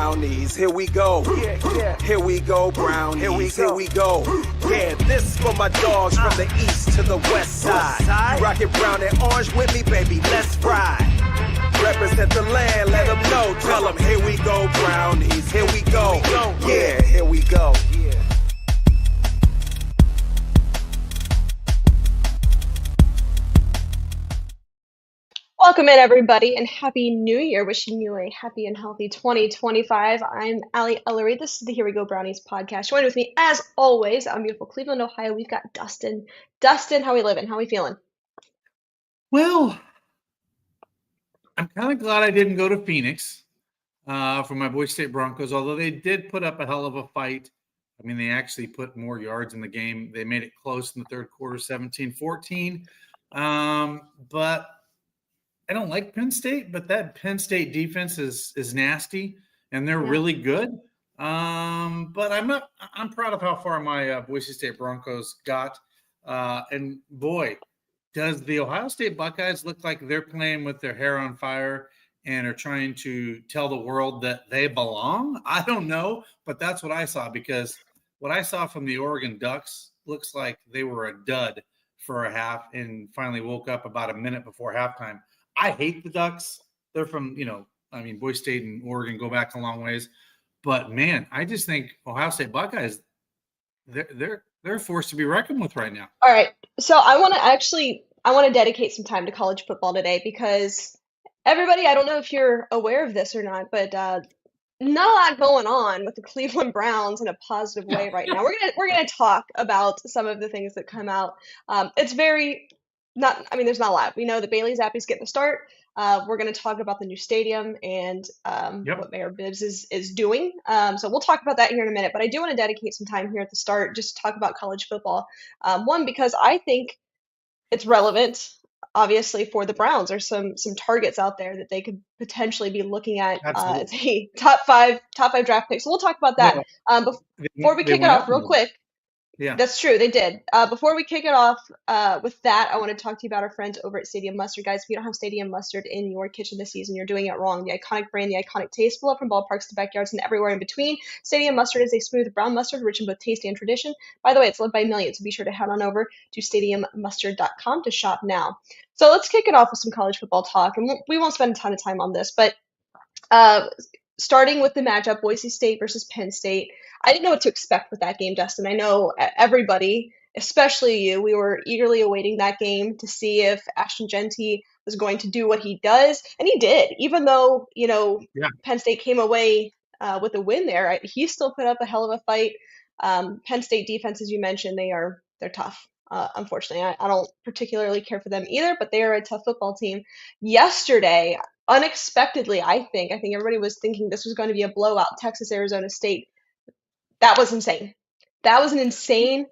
brownies. Here we go. Here we go, brownies. Here we go. Yeah, this for my dogs from the east to the west side. You rockin' brown and orange with me, baby. Let's ride. Represent the land, let them know. Tell them, here we go, brownies. Here we go. Yeah, here we go. Welcome in, everybody, and Happy New Year. Wishing you a happy and healthy 2025. I'm Allie Ellery. This is the Here We Go Brownies podcast. Joined with me, as always, out in beautiful Cleveland, Ohio, we've got Dustin. Dustin, how we living? How we feeling? Well, I'm kind of glad I didn't go to Phoenix for my Boise State Broncos, although they did put up a hell of a fight. I mean, they actually put more yards in the game. They made it close in the third quarter, 17-14. But I don't like Penn State, but that Penn State defense is nasty, and they're really good. But I'm proud of how far my Boise State Broncos got. And boy, does the Ohio State Buckeyes look like they're playing with their hair on fire and are trying to tell the world that they belong? I don't know, but that's what I saw, because what I saw from the Oregon Ducks looks like they were a dud for a half and finally woke up about a minute before halftime. I hate the Ducks. They're from, Boise State and Oregon go back a long ways. But, man, I just think Ohio State Buckeyes, they're a force to be reckoned with right now. All right. So I want to dedicate some time to college football today, because everybody, I don't know if you're aware of this or not, but not a lot going on with the Cleveland Browns in a positive way right now. We're gonna talk about some of the things that come out. It's very there's not a lot. We know that Bailey Zappe's getting the start. We're going to talk about the new stadium and what Mayor Bibbs is doing. So we'll talk about that here in a minute. But I do want to dedicate some time here at the start just to talk about college football. One, because I think it's relevant, obviously, for the Browns. There's some targets out there that they could potentially be looking at as a top five draft pick. So we'll talk about that. Before we kick it off real quick. Yeah, that's true. They did. Before we kick it off with that, I want to talk to you about our friends over at Stadium Mustard. Guys, if you don't have Stadium Mustard in your kitchen this season, you're doing it wrong. The iconic brand, the iconic taste, full up from ballparks to backyards and everywhere in between. Stadium Mustard is a smooth brown mustard rich in both taste and tradition. By the way, it's loved by millions, so be sure to head on over to stadiummustard.com to shop now. So let's kick it off with some college football talk, and we won't spend a ton of time on this, but starting with the matchup, Boise State versus Penn State. I didn't know what to expect with that game, Dustin. I know everybody, especially you, we were eagerly awaiting that game to see if Ashton Jeanty was going to do what he does, and he did. Even though, Penn State came away with a win there, he still put up a hell of a fight. Penn State defense, as you mentioned, they're tough. Unfortunately, I don't particularly care for them either, but they are a tough football team. Yesterday, unexpectedly, I think everybody was thinking this was going to be a blowout, Texas, Arizona State. That was insane. That was an insane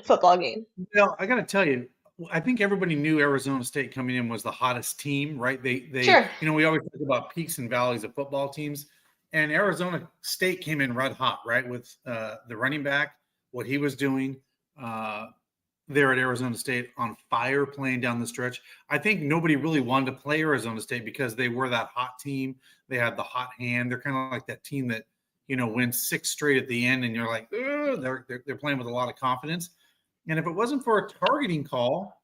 football game. I got to tell you, I think everybody knew Arizona State coming in was the hottest team, right? They sure. We always talk about peaks and valleys of football teams, and Arizona State came in red hot, right? With the running back, what he was doing there at Arizona State, on fire, playing down the stretch. I think nobody really wanted to play Arizona State because they were that hot team. They had the hot hand. They're kind of like that team that, wins 6 straight at the end, and you're like, they're playing with a lot of confidence. And if it wasn't for a targeting call,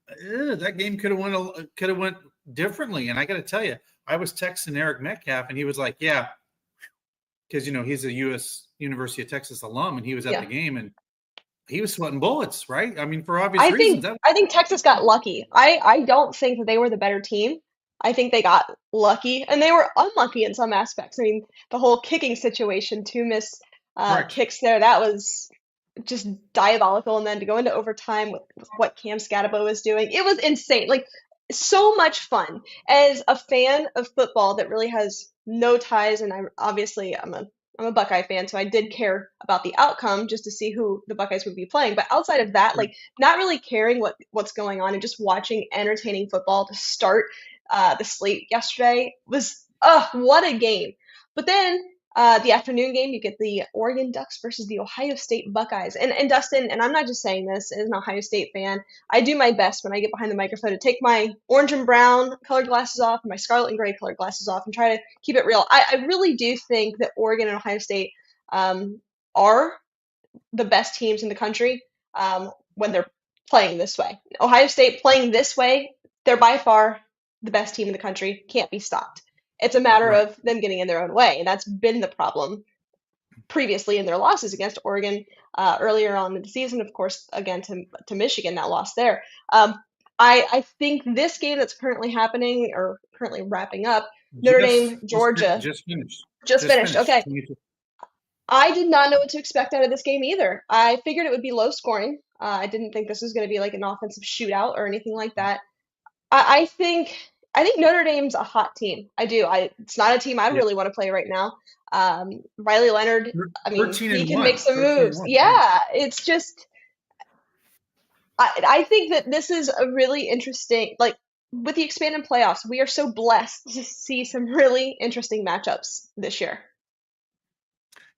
that game could have went differently. And I got to tell you, I was texting Eric Metcalf, and he was like, yeah, because, he's a University of Texas alum, and he was at the game, and he was sweating bullets, right? I mean, for obvious reasons. I think Texas got lucky. I don't think that they were the better team. I think they got lucky, and they were unlucky in some aspects. I mean, the whole kicking situation, 2 missed kicks there, that was just diabolical. And then to go into overtime with what Cam Scatabo was doing, it was insane. Like, so much fun. As a fan of football that really has no ties, and I'm a Buckeye fan, so I did care about the outcome just to see who the Buckeyes would be playing. But outside of that, not really caring what's going on and just watching entertaining football to start the slate yesterday was, what a game. But then The afternoon game, you get the Oregon Ducks versus the Ohio State Buckeyes. And Dustin, and I'm not just saying this as an Ohio State fan, I do my best when I get behind the microphone to take my orange and brown colored glasses off and my scarlet and gray colored glasses off and try to keep it real. I really do think that Oregon and Ohio State are the best teams in the country when they're playing this way. Ohio State playing this way, they're by far the best team in the country, can't be stopped. It's a matter Right. of them getting in their own way, and that's been the problem previously in their losses against Oregon earlier on in the season. Of course, again to Michigan, that loss there. I think this game that's currently happening or currently wrapping up, Notre Dame, Georgia, Just finished. just finished. Okay. 22. I did not know what to expect out of this game either. I figured it would be low scoring. I didn't think this was going to be like an offensive shootout or anything like that. I think Notre Dame's a hot team. I do. It's not a team I Yeah. really want to play right now. Riley Leonard, I mean, 13 he and can 1, make some 13 and moves. 1, Yeah, it's just I think that this is a really interesting, like with the expanded playoffs, we are so blessed to see some really interesting matchups this year.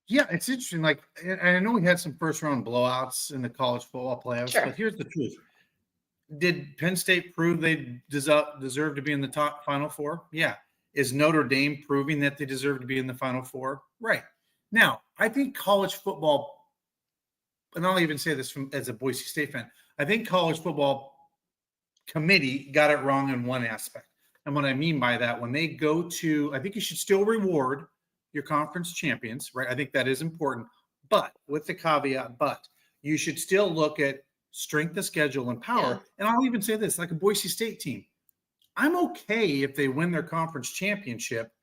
Yeah, it's interesting. Like, and I know we had some first round blowouts in the college football playoffs, Sure. but here's the truth. Did Penn State prove they deserve to be in the top Final Four? Yeah. Is Notre Dame proving that they deserve to be in the Final Four? Right. Now, I think college football, and I'll even say this as a Boise State fan, I think college football committee got it wrong in one aspect. And what I mean by that, when they go to, I think you should still reward your conference champions, right? I think that is important, but with the caveat, but you should still look at strength of schedule and power. Yeah. And I'll even say this, like a Boise State team, I'm okay if they win their conference championship,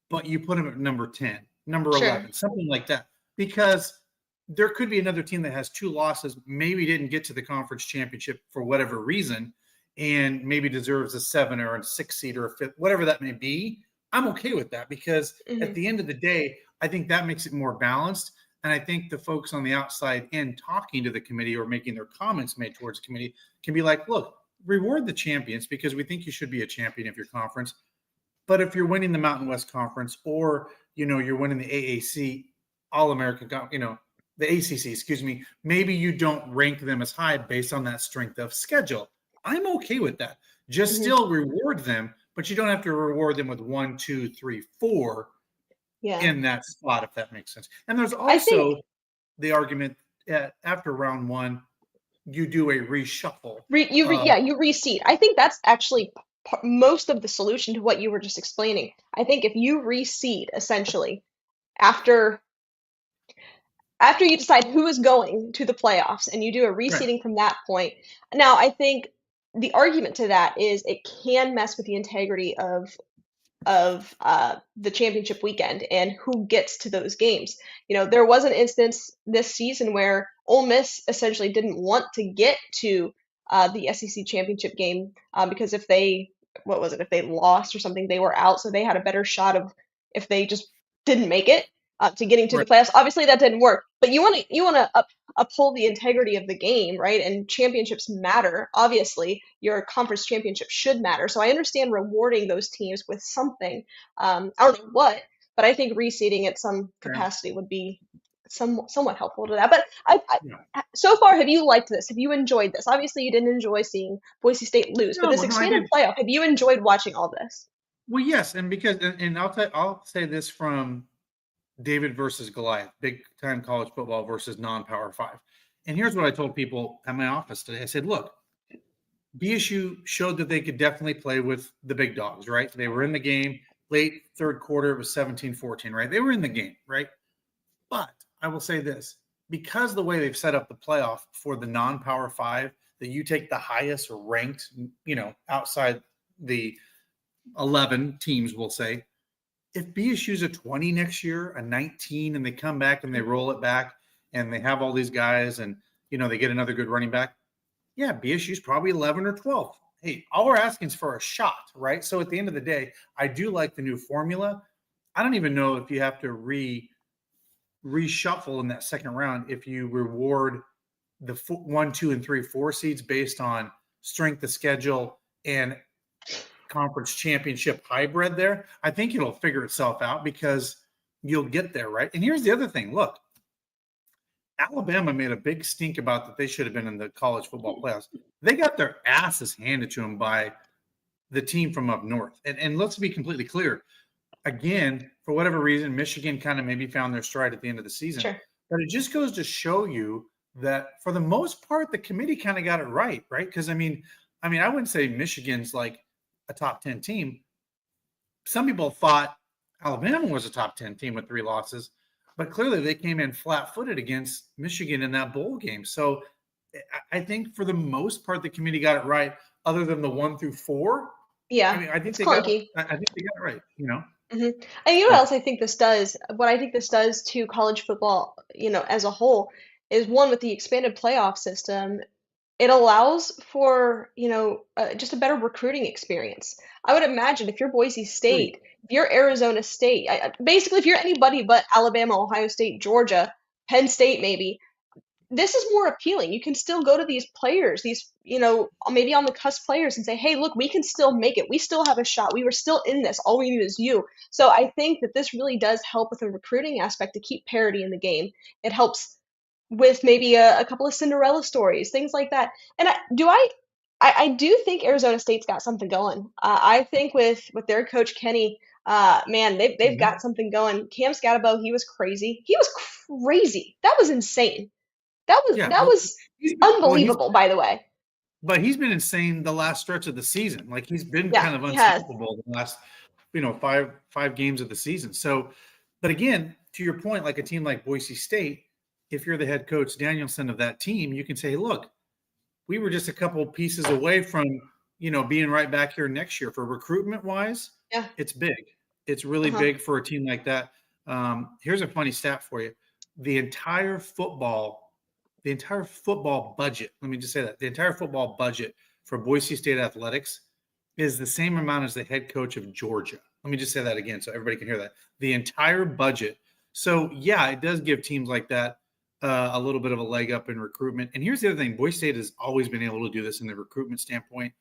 but you put them at number 10, number Sure. 11, something like that, because there could be another team that has 2 losses, maybe didn't get to the conference championship for whatever reason, and maybe deserves a 7 or a 6 seed or a 5th, whatever that may be. I'm okay with that because at the end of the day, I think that makes it more balanced. And I think the folks on the outside in talking to the committee or making their comments made towards the committee can be like, look, reward the champions because we think you should be a champion of your conference. But if you're winning the Mountain West Conference or, you're winning the AAC All-American, the ACC, excuse me, maybe you don't rank them as high based on that strength of schedule. I'm okay with that. Just still reward them, but you don't have to reward them with 1, 2, 3, 4 in that spot, if that makes sense. And there's also the argument after round 1, you do a reshuffle. You reseed. I think that's actually most of the solution to what you were just explaining. I think if you reseed essentially after you decide who is going to the playoffs and you do a reseeding from that point. Now, I think the argument to that is it can mess with the integrity of the championship weekend and who gets to those games. There was an instance this season where Ole Miss essentially didn't want to get to the SEC championship game because if they lost or something, they were out. So they had a better shot of if they just didn't make it to getting to the playoffs. Obviously, that didn't work. But you want to uphold the integrity of the game, right? And championships matter. Obviously, your conference championship should matter. So I understand rewarding those teams with something. I don't know what, but I think reseeding at some capacity would be somewhat helpful to that. But so far, have you liked this? Have you enjoyed this? Obviously, you didn't enjoy seeing Boise State lose, but this expanded playoff, have you enjoyed watching all this? Well, yes, and I'll say this from David versus Goliath, big time college football versus non-power 5. And here's what I told people at my office today. I said, look, BSU showed that they could definitely play with the big dogs, right? They were in the game late third quarter. It was 17-14, right? They were in the game, right? But I will say this, because the way they've set up the playoff for the non-power 5, that you take the highest ranked, outside the 11 teams, we'll say, if BSU's a 20 next year, a 19, and they come back and they roll it back and they have all these guys and, they get another good running back, yeah, BSU's probably 11 or 12. Hey, all we're asking is for a shot, right? So at the end of the day, I do like the new formula. I don't even know if you have to reshuffle in that second round if you reward the 1, 2, and 3, 4 seeds based on strength of schedule and conference championship hybrid there. I think it'll figure itself out because you'll get there, right? And here's the other thing. Look, Alabama made a big stink about that they should have been in the college football playoffs. They got their asses handed to them by the team from up north. And let's be completely clear. Again, for whatever reason, Michigan kind of maybe found their stride at the end of the season. Sure. But it just goes to show you that for the most part, the committee kind of got it right? Because I mean, I wouldn't say Michigan's like a top 10 team. Some people thought Alabama was a top 10 team with 3 losses, but clearly they came in flat-footed against Michigan in that bowl game. So I think for the most part, the committee got it right, other than the 1 through 4. Yeah, I mean, I think it's they clunky. got it right, you know? And you know what else I think this does? What I think this does to college football, as a whole, is one, with the expanded playoff system, it allows for, just a better recruiting experience. I would imagine if you're Boise State, if you're Arizona State, basically if you're anybody but Alabama, Ohio State, Georgia, Penn State maybe, this is more appealing. You can still go to these players, these, maybe on the cusp players, and say, hey, look, we can still make it. We still have a shot. We were still in this. All we need is you. So I think that this really does help with the recruiting aspect to keep parity in the game. It helps with maybe a couple of Cinderella stories, things like that. And I do think Arizona State's got something going. I think with their coach Kenny, man, they've got something going. Cam Scatabo, he was crazy. He was crazy. That was insane. That was unbelievable, by the way. But he's been insane the last stretch of the season. Like he's been Yeah, kind of he has. unstoppable the last, five games of the season. So, but again, to your point, like a team like Boise State, if you're the head coach Danielson of that team, you can say, look, we were just a couple of pieces away from, being right back here next year. For recruitment wise, Yeah. it's big. It's really big for a team like that. Here's a funny stat for you. The entire football budget, let me just say that, the entire football budget for Boise State athletics is the same amount as the head coach of Georgia. Let me just say that again so everybody can hear that. The entire budget. So, yeah, it does give teams like that a little bit of a leg up in recruitment. And here's the other thing. Boise State has always been able to do this in the recruitment standpoint.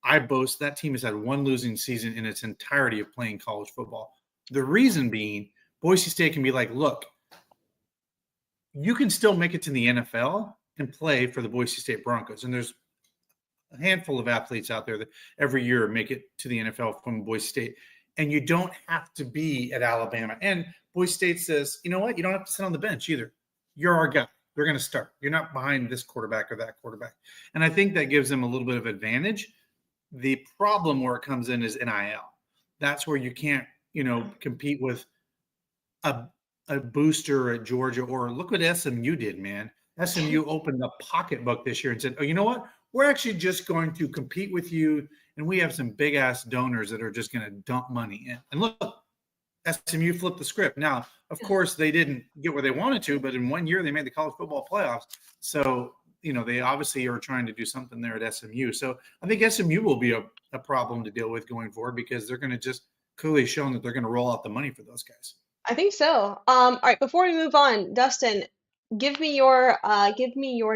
I boast that team has had one losing season in its entirety of playing college football. The reason being, Boise State can be like, look, you can still make it to the NFL and play for the Boise State Broncos. And there's a handful of athletes out there that every year make it to the NFL from Boise State. And you don't have to be at Alabama. And Boise State says, you know what? You don't have to sit on the bench either. You're our guy. You're going to start. You're not behind this quarterback or that quarterback. And I think that gives them a little bit of advantage. The problem where it comes in is NIL. That's where you can't, compete with a booster at Georgia, or look what SMU did, man. SMU opened the pocketbook this year and said, oh, you know what? We're actually just going to compete with you, and we have some big-ass donors that are just going to dump money in. And look, SMU flipped the script. Now, of course, they didn't get where they wanted to, but in 1 year they made the college football playoffs. So, they obviously are trying to do something there at SMU. So I think SMU will be a problem to deal with going forward, because they're going to just clearly show that they're going to roll out the money for those guys. I think so. All right, before we move on, Dustin, give me your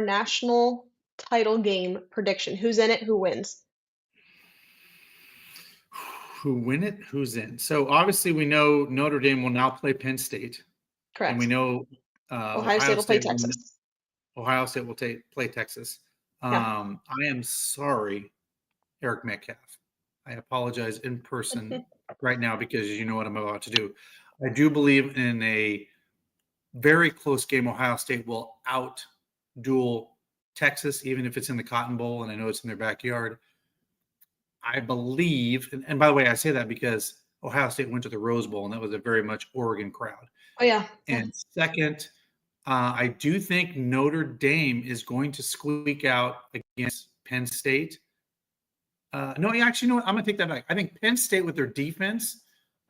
national title game prediction. Who's in it? Who wins? Who win it? Who's in? So obviously we know Notre Dame will now play Penn State. Correct. And we know Ohio State will play Texas. Ohio State will play Texas. Yeah. I am sorry, Eric Metcalf. I apologize in person right now, because you know what I'm about to do. I do believe in a very close game. Ohio State will out-duel Texas, even if it's in the Cotton Bowl, and I know it's in their backyard. I believe, and by the way, I say that because Ohio State went to the Rose Bowl, and that was a very much Oregon crowd. Oh, yeah. And second, I do think Notre Dame is going to squeak out against Penn State. No, actually, you know what? I'm going to take that back. I think Penn State with their defense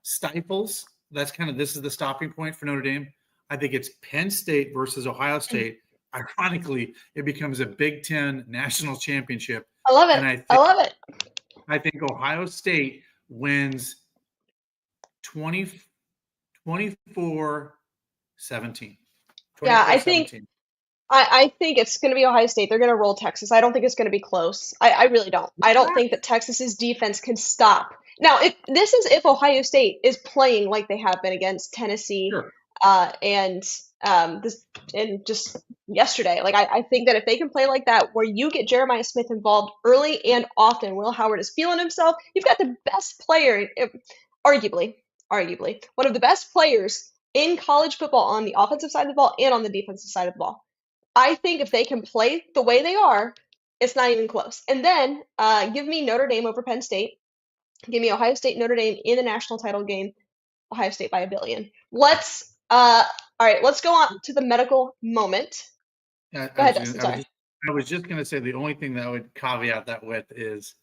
stifles. This is the stopping point for Notre Dame. I think it's Penn State versus Ohio State. Ironically, it becomes a Big Ten national championship. I love it. And I love it. I think Ohio State wins 24-17. Yeah, I think it's going to be Ohio State. They're going to roll Texas. I don't think it's going to be close. I really don't. I don't think that Texas's defense can stop Now, if Ohio State is playing like they have been against Tennessee, Sure. and this and just yesterday, like I think that if they can play like that, where you get Jeremiah Smith involved early and often, Will Howard is feeling himself. You've got the best player, arguably one of the best players in college football on the offensive side of the ball and on the defensive side of the ball. I think if they can play the way they are, it's not even close. And then give me Notre Dame over Penn State. Give me Ohio State, Notre Dame in the national title game. Ohio State by 1 billion. All right, let's go on to the medical moment. I, Go I ahead, was Dustin. gonna, Sorry. I was just going to say the only thing that I would caveat that with is,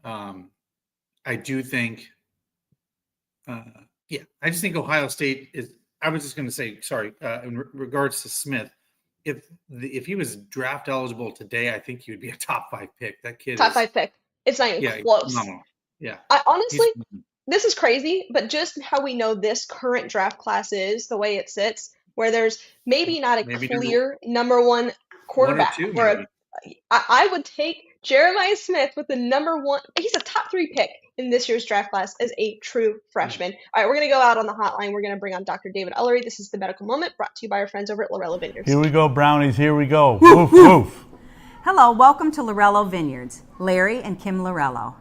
I do think, I just think Ohio State is. I was just going to say, sorry, in regards to Smith, if he was draft eligible today, I think he would be a top 5 pick. That kid Top is, 5 pick. It's not even yeah, close. phenomenal. Yeah, I honestly, he's this is crazy, but just how we know this current draft class is, the way it sits, where there's maybe not a maybe clear number 1 one or quarterback, two, where maybe. I would take Jeremiah Smith with the number 1. He's a top 3 pick in this year's draft class as a true freshman. All right, we're going to go out on the hotline. We're going to bring on Dr. David Ullery. This is the medical moment brought to you by our friends over at Lorello Vineyards. Here we go, brownies. Here we go. Woof, woof. Hello, welcome to Lorello Vineyards, Larry and Kim Lorello.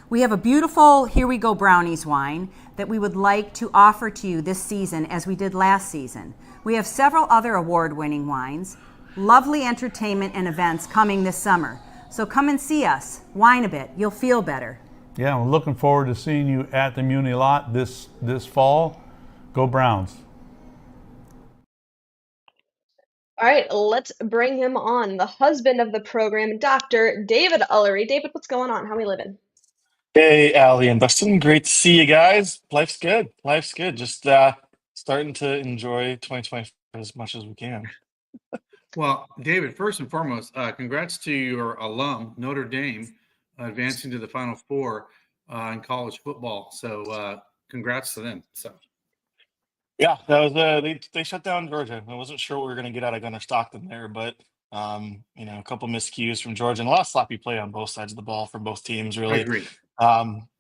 We have a beautiful Here We Go Brownies wine that we would like to offer to you this season as we did last season. We have several other award-winning wines, lovely entertainment and events coming this summer. So come and see us, wine a bit, you'll feel better. Yeah, we're looking forward to seeing you at the Muni lot this fall. Go Browns. All right, let's bring him on. The husband of the program, Dr. David Ullery. David, what's going on? How we living? Hey, Allie and Dustin. Great to see you guys. Life's good. Life's good. Just starting to enjoy 2020 as much as we can. Well, David, first and foremost, congrats to your alum, Notre Dame, advancing to the Final Four in college football. So congrats to them. So. Yeah, that was they shut down Georgia. I wasn't sure what we were going to get out of Gunnar Stockton there, but a couple miscues from Georgia and a lot of sloppy play on both sides of the ball from both teams, really. I agree.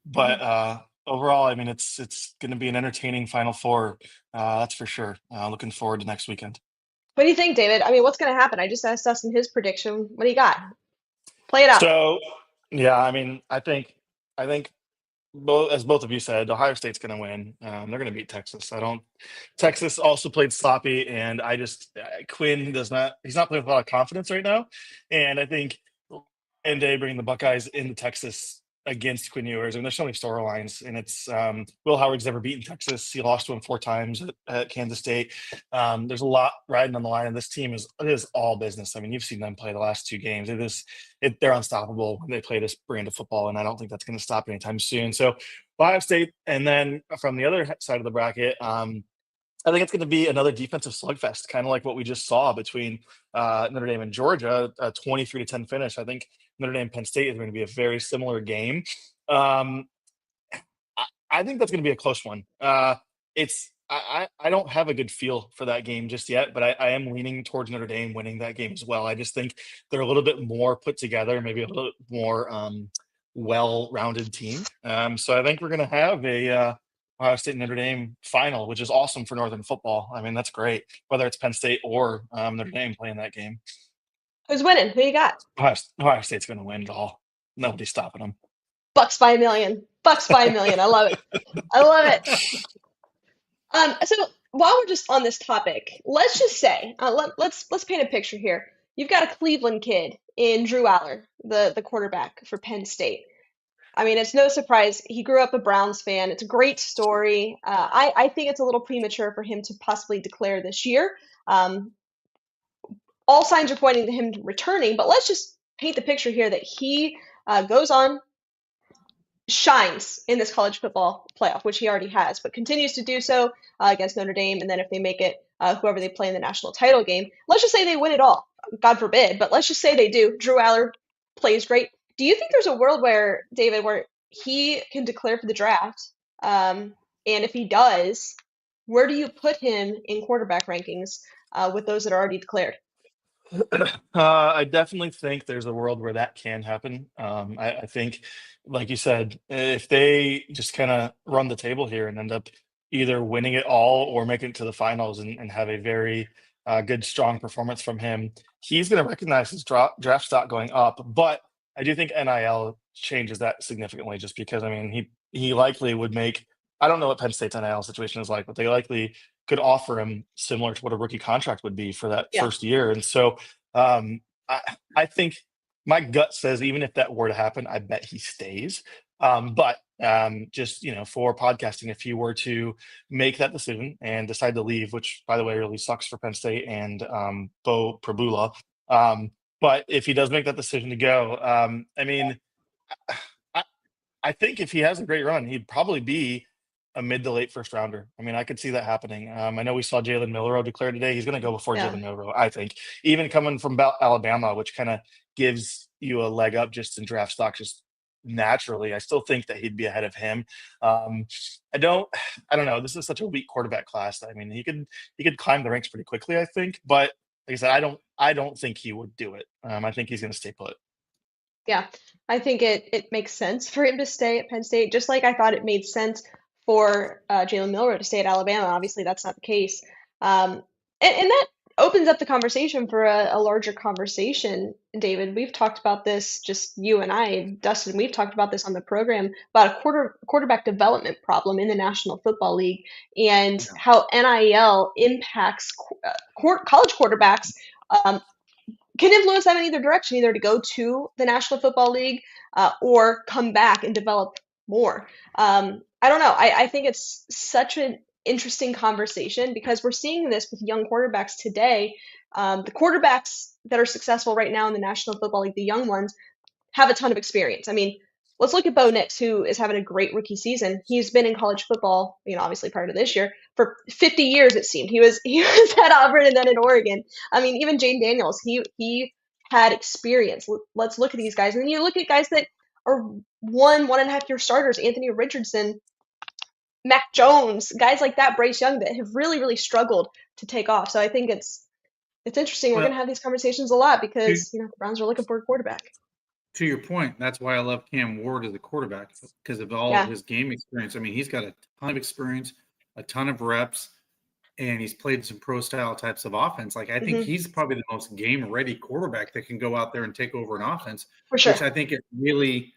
But overall, I mean, it's going to be an entertaining Final Four, that's for sure. Looking forward to next weekend. What do you think, David? I mean, what's going to happen? I just asked Dustin his prediction. What do you got? Play it out. So, yeah, I mean, I think both of you said, Ohio State's going to win. They're going to beat Texas. Texas also played sloppy, and Quinn he's not playing with a lot of confidence right now. And I think day bringing the Buckeyes into Texas against Quinn Ewers, and there's so many storylines, and it's Will Howard's never beaten Texas. He lost to him 4 times at Kansas State. There's a lot riding on the line, and this team is all business. I mean, you've seen them play the last 2 games. They're unstoppable when they play this brand of football, and I don't think that's going to stop anytime soon. So Ohio State, and then from the other side of the bracket, I think it's going to be another defensive slugfest, kind of like what we just saw between Notre Dame and Georgia, a 23-10 finish. I think Notre Dame Penn State is going to be a very similar game. I think that's going to be a close one. I don't have a good feel for that game just yet, but I am leaning towards Notre Dame winning that game as well. I just think they're a little bit more put together, maybe a little more well-rounded team. So I think we're going to have a Ohio State and Notre Dame final, which is awesome for Northern football. I mean, that's great, whether it's Penn State or Notre Dame playing that game. Who's winning? Who you got? Ohio State's going to win it all. Nobody's stopping them. Bucks by 1 million. Bucks by 1 million. I love it. I love it. So while we're just on this topic, let's just say, let's paint a picture here. You've got a Cleveland kid in Drew Aller, the quarterback for Penn State. I mean, it's no surprise he grew up a Browns fan. It's a great story. I think it's a little premature for him to possibly declare this year. All signs are pointing to him returning, but let's just paint the picture here that he goes on, shines in this college football playoff, which he already has, but continues to do so against Notre Dame. And then if they make it, whoever they play in the national title game, let's just say they win it all. God forbid, but let's just say they do. Drew Aller plays great. Do you think there's a world where, David, where he can declare for the draft? And if he does, where do you put him in quarterback rankings with those that are already declared? I definitely think there's a world where that can happen. I think, like you said, if they just kind of run the table here and end up either winning it all or making it to the finals and have a very good, strong performance from him, he's going to recognize his draft stock going up. But I do think NIL changes that significantly, just because I mean he likely would make. I don't know what Penn State's NIL situation is like, but they likely could offer him similar to what a rookie contract would be for that Yeah. first year. And so um, I think my gut says even if that were to happen, I bet he stays. But just for podcasting, if he were to make that decision and decide to leave, which by the way really sucks for Penn State and Bo Prabula. But if he does make that decision to go, I mean, I, I think if he has a great run, he'd probably be a mid to late first rounder. I mean, I could see that happening. I know we saw Jalen Milroe declare today. He's going to go before Yeah. Jalen Milroe, I think. Even coming from Alabama, which kind of gives you a leg up just in draft stock, just naturally. I still think that he'd be ahead of him. I don't know. This is such a weak quarterback class. I mean, he could climb the ranks pretty quickly, I think. But like I said, I don't think he would do it. I think he's going to stay put. Yeah, I think it makes sense for him to stay at Penn State, just like I thought it made sense for Jalen Milroe to stay at Alabama. Obviously, that's not the case. And that opens up the conversation for a larger conversation, David. We've talked about this, just you and I, Dustin, we've talked about this on the program about a quarterback development problem in the National Football League and how NIL impacts college quarterbacks. Can influence them in either direction, either to go to the National Football League or come back and develop more. I don't know. I think it's such an interesting conversation because we're seeing this with young quarterbacks today. The quarterbacks that are successful right now in the National Football League, the young ones, have a ton of experience. I mean, let's look at Bo Nix, who is having a great rookie season. He's been in college football, obviously prior to this year, for 50 years it seemed. He was at Auburn and then at Oregon. I mean, even Jane Daniels, he had experience. Let's look at these guys. And then you look at guys that are 1.5 year starters, Anthony Richardson, Mac Jones, guys like that, Bryce Young, that have really, really struggled to take off. So I think it's interesting. We're Well, going to have these conversations a lot because, the Browns are looking for a quarterback. To your point, that's why I love Cam Ward as a quarterback, because of all of his game experience. I mean, he's got a ton of experience, a ton of reps, and he's played some pro style types of offense. Like, I think he's probably the most game ready quarterback that can go out there and take over an offense, For sure. which I think it really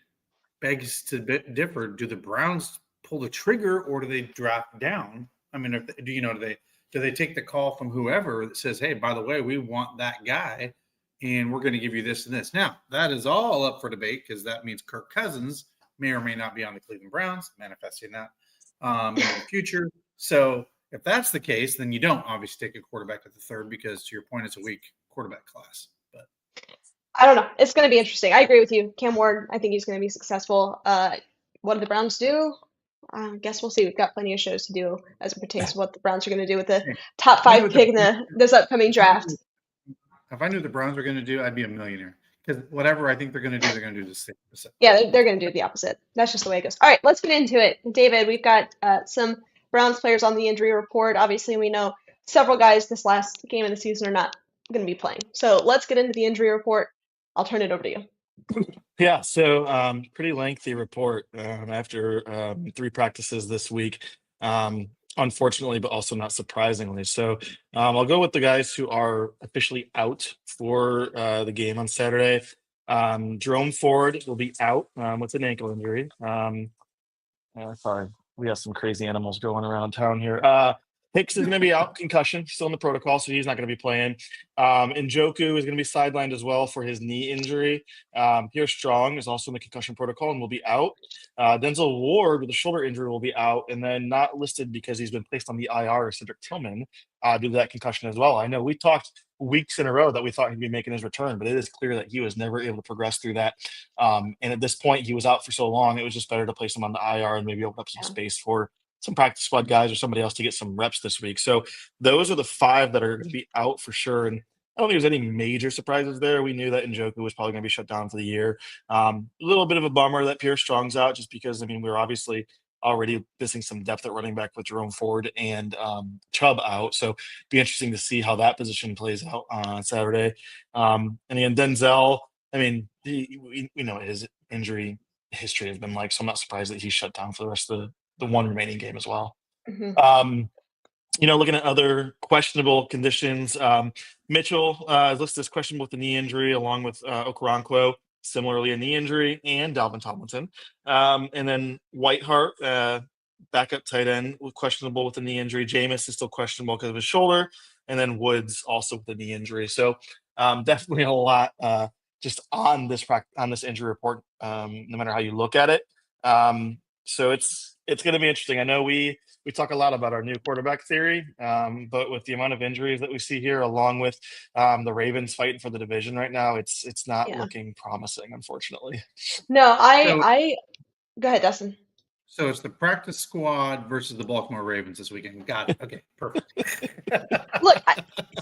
begs to differ. Do the Browns pull the trigger or do they draft down? I mean, do they take the call from whoever that says, hey, by the way, we want that guy and we're going to give you this and this. Now, that is all up for debate because that means Kirk Cousins may or may not be on the Cleveland Browns, manifesting that in the future. So if that's the case, then you don't obviously take a quarterback at the third because, to your point, it's a weak quarterback class. But I don't know. It's going to be interesting. I agree with you. Cam Ward, I think he's going to be successful. What do the Browns do? I guess we'll see. We've got plenty of shows to do as it pertains to what the Browns are going to do with the top 5 pick in this upcoming draft. If I knew the Browns were going to do, I'd be a millionaire. Because whatever I think they're going to do, they're going to do the same. Yeah, they're going to do the opposite. That's just the way it goes. All right, let's get into it. David, we've got some Browns players on the injury report. Obviously, we know several guys this last game of the season are not going to be playing. So let's get into the injury report. I'll turn it over to you. Yeah, so pretty lengthy report after 3 practices this week, unfortunately, but also not surprisingly. So I'll go with the guys who are officially out for the game on Saturday. Jerome Ford will be out with an ankle injury. Sorry, we have some crazy animals going around town here. Hicks is going to be out, concussion, still in the protocol, so he's not going to be playing. Njoku is going to be sidelined as well for his knee injury. Pierre Strong is also in the concussion protocol and will be out. Denzel Ward with a shoulder injury will be out, and then not listed because he's been placed on the IR, Cedric Tillman, due to that concussion as well. I know we talked weeks in a row that we thought he'd be making his return, but it is clear that he was never able to progress through that. And at this point, he was out for so long, it was just better to place him on the IR and maybe open up some space for some practice squad guys or somebody else to get some reps this week. So those are the 5 that are going to be out for sure. And I don't think there's any major surprises there. We knew that Njoku was probably going to be shut down for the year. A little bit of a bummer that Pierre Strong's out just because, I mean, we were obviously already missing some depth at running back with Jerome Ford and Chubb out. So be interesting to see how that position plays out on Saturday. And again, Denzel, I mean, we know his injury history has been like, so I'm not surprised that he's shut down for the rest of the one remaining game as well. Looking at other questionable conditions, Mitchell is listed as questionable with the knee injury, along with Okoronkwo, similarly a knee injury, and Dalvin Tomlinson. And then Whiteheart, backup tight end, questionable with the knee injury. Jameis is still questionable because of his shoulder, and then Woods also with the knee injury. So definitely a lot just on this injury report, no matter how you look at it. So it's going to be interesting. I know we talk a lot about our new quarterback theory, but with the amount of injuries that we see here, along with the Ravens fighting for the division right now, it's not looking promising, unfortunately. No, go ahead, Dustin. So it's the practice squad versus the Baltimore Ravens this weekend. Got it. Okay, perfect. Look,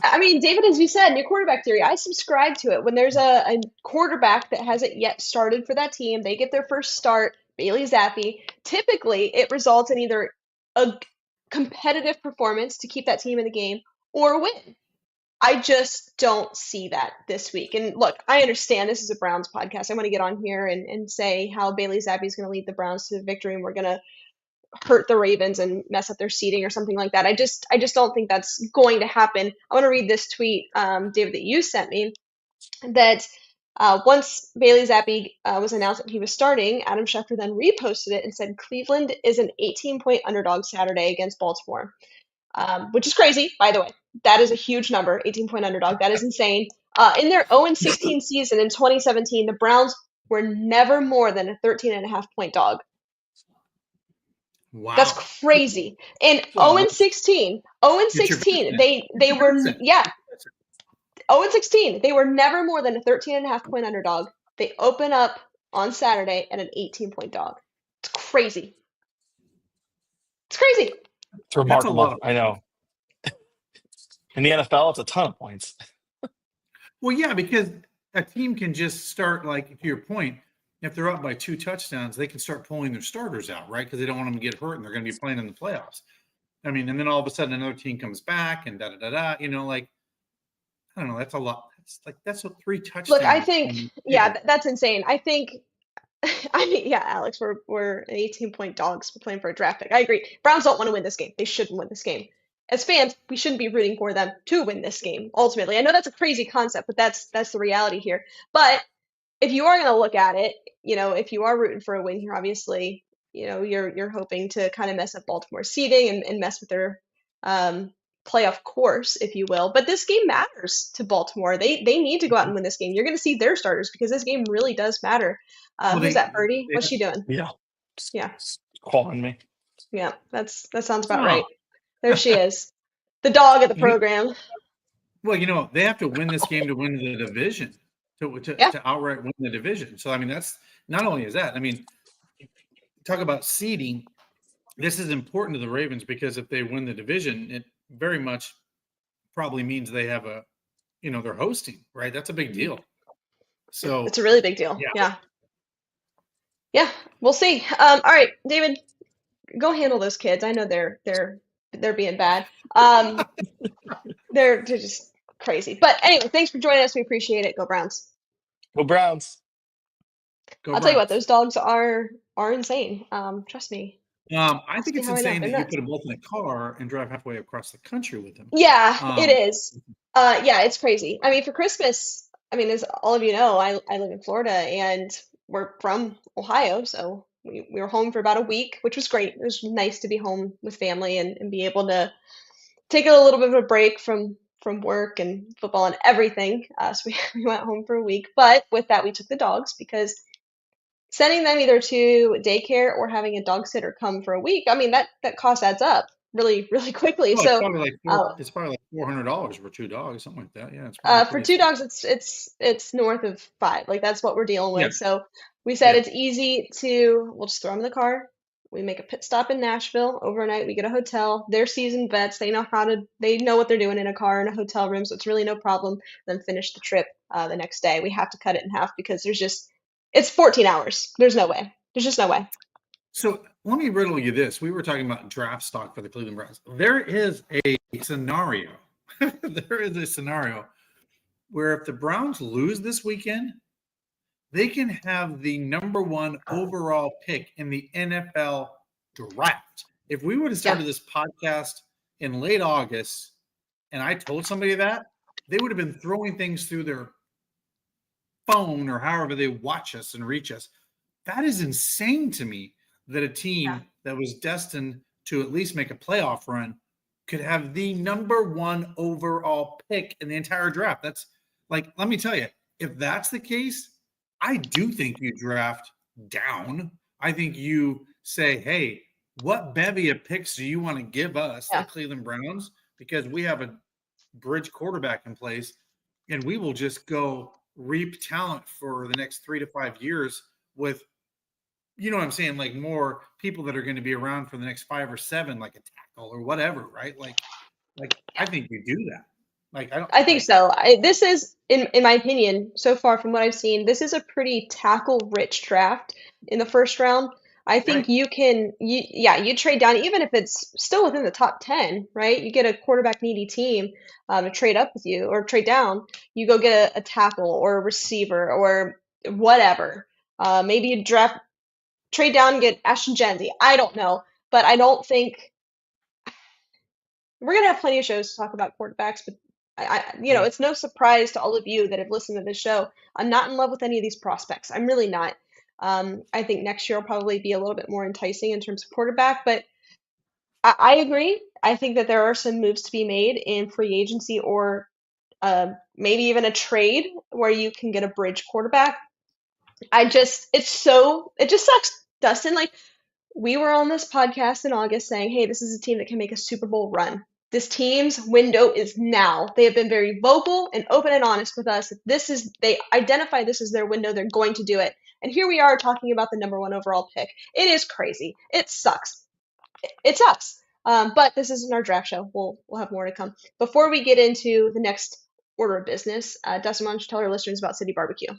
I mean, David, as you said, new quarterback theory. I subscribe to it. When there's a quarterback that hasn't yet started for that team, they get their first start, Bailey Zappe. Typically, it results in either a competitive performance to keep that team in the game or a win. I just don't see that this week. And look, I understand this is a Browns podcast. I want to get on here and say how Bailey Zappe is going to lead the Browns to victory and we're going to hurt the Ravens and mess up their seeding or something like that. I just don't think that's going to happen. I want to read this tweet, David, that you sent me, that once Bailey Zappe was announced that he was starting, Adam Schefter then reposted it and said Cleveland is an 18-point underdog Saturday against Baltimore, which is crazy, by the way. That is a huge number, 18-point underdog. That is insane. In their 0-16 season in 2017, the Browns were never more than a 13.5-point dog. Wow. That's crazy. In 0-16, they were 0-16. They were never more than a 13.5-point underdog. They open up on Saturday at an 18-point dog. It's crazy. It's crazy. It's remarkable. I know. In the NFL, it's a ton of points. Well, yeah, because a team can just start, like, to your point, if they're up by 2 touchdowns, they can start pulling their starters out, right? Because they don't want them to get hurt and they're going to be playing in the playoffs. I mean, and then all of a sudden another team comes back and like, I don't know, that's a lot. That's what 3 touchdowns. Look, I think, that's insane. I mean, Alex, we're an 18-point dogs. We're playing for a draft pick. I agree. Browns don't want to win this game. They shouldn't win this game. As fans, we shouldn't be rooting for them to win this game, ultimately. I know that's a crazy concept, but that's the reality here. But if you are going to look at it, if you are rooting for a win here, obviously, you're hoping to kind of mess up Baltimore's seeding and mess with their playoff course, if you will. But this game matters to Baltimore. They need to go out and win this game. You're going to see their starters because this game really does matter. Who's that, Birdie? What's she doing? Yeah. Calling me. Yeah, that sounds about right. There she is. The dog of the program. Well, they have to win this game to win the division, to outright win the division. So, I mean, that's not only is that, I mean, talk about seeding. This is important to the Ravens because if they win the division, it very much probably means they have they're hosting, right? That's a big deal. So it's a really big deal. Yeah, we'll see. All right, David, go handle those kids. I know they're being bad. They're just crazy. But anyway, thanks for joining us. We appreciate it. Go Browns. Go Browns. I'll tell you what, those dogs are insane. Trust me. I think it's insane that you put them both in a car and drive halfway across the country with them. Yeah, it is. It's crazy. I mean, for Christmas, as all of you know, I live in Florida and we're from Ohio, so we were home for about a week, which was great. It was nice to be home with family and be able to take a little bit of a break from work and football and everything. So we went home for a week. But with that, we took the dogs because sending them either to daycare or having a dog sitter come for a week, that cost adds up really, really quickly. Well, so it's probably like $400 for 2 dogs, something like that. Yeah, it's for 2 dogs, it's north of $5. Like that's what we're dealing with. Yeah. So we said it's easy we'll just throw them in the car. We make a pit stop in Nashville overnight. We get a hotel. They're seasoned vets. They know what they're doing in a car in a hotel room. So it's really no problem. Then finish the trip the next day. We have to cut it in half because it's 14 hours. There's no way. There's just no way. So let me riddle you this. We were talking about draft stock for the Cleveland Browns. There is a scenario. There is a scenario where if the Browns lose this weekend, they can have the number 1 overall pick in the NFL draft. If we would have started this podcast in late August and I told somebody that, they would have been throwing things through their phone or however they watch us and reach us. That is insane to me that a team that was destined to at least make a playoff run could have the number 1 overall pick in the entire draft. That's like, let me tell you, if that's the case, I do think you draft down. I think you say, hey, what bevy of picks do you want to give us, the Cleveland Browns? Because we have a bridge quarterback in place, and we will just go reap talent for the next 3 to 5 years with, you know what I'm saying, like more people that are going to be around for the next 5 or 7, like a tackle or whatever, right? Like I think you do that. Like I think so. This is, in my opinion, so far from what I've seen, this is a pretty tackle-rich draft in the first round. I think you trade down, even if it's still within the top 10, right? You get a quarterback-needy team to trade up with you, or trade down. You go get a tackle or a receiver or whatever. Maybe you trade down and get Ashton Jenzy. I don't know, but I don't think we're gonna have plenty of shows to talk about quarterbacks, but it's no surprise to all of you that have listened to this show. I'm not in love with any of these prospects. I'm really not. I think next year will probably be a little bit more enticing in terms of quarterback, but I agree. I think that there are some moves to be made in free agency or maybe even a trade where you can get a bridge quarterback. It just sucks, Dustin. Like, we were on this podcast in August saying, hey, this is a team that can make a Super Bowl run. This team's window is now. They have been very vocal and open and honest with us. They identify this as their window. They're going to do it. And here we are talking about the number 1 overall pick. It is crazy. It sucks. It sucks. But this isn't our draft show. We'll have more to come. Before we get into the next order of business, Dustin, why don't you tell our listeners about City Barbecue?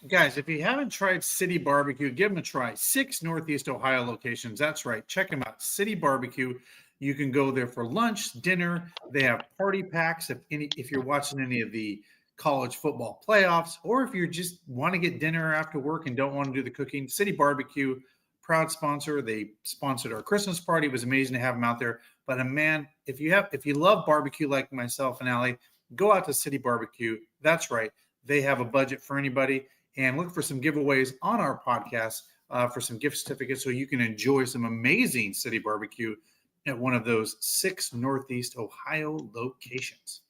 Guys, if you haven't tried City Barbecue, give them a try. 6 Northeast Ohio locations. That's right. Check them out. City Barbecue. You can go there for lunch, dinner. They have party packs if you're watching any of the college football playoffs, or if you just want to get dinner after work and don't want to do the cooking. City Barbecue, proud sponsor. They sponsored our Christmas party. It was amazing to have them out there. But man, if you love barbecue like myself and Allie, go out to City Barbecue. That's right. They have a budget for anybody. And look for some giveaways on our podcast for some gift certificates so you can enjoy some amazing City Barbecue at one of those 6 Northeast Ohio locations.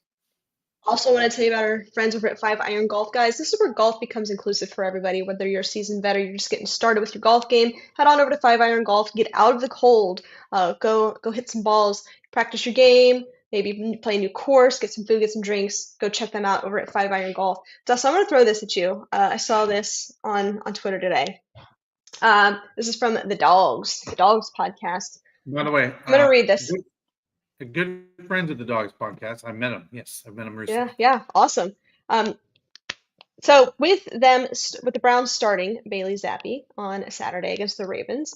Also want to tell you about our friends over at 5 Iron Golf, guys. This is where golf becomes inclusive for everybody, whether you're a seasoned vet or you're just getting started with your golf game. Head on over to 5 Iron Golf, get out of the cold, go hit some balls, practice your game, maybe play a new course, get some food, get some drinks. Go check them out over at 5 Iron Golf. Dustin, I'm going to throw this at you. I saw this on Twitter today. This is from the Dogs podcast. By the way, I'm going to read this. Good friends of the Dogs podcast. I met them. Yes, I've met them recently. Yeah, awesome. So with the Browns starting Bailey Zappe on Saturday against the Ravens,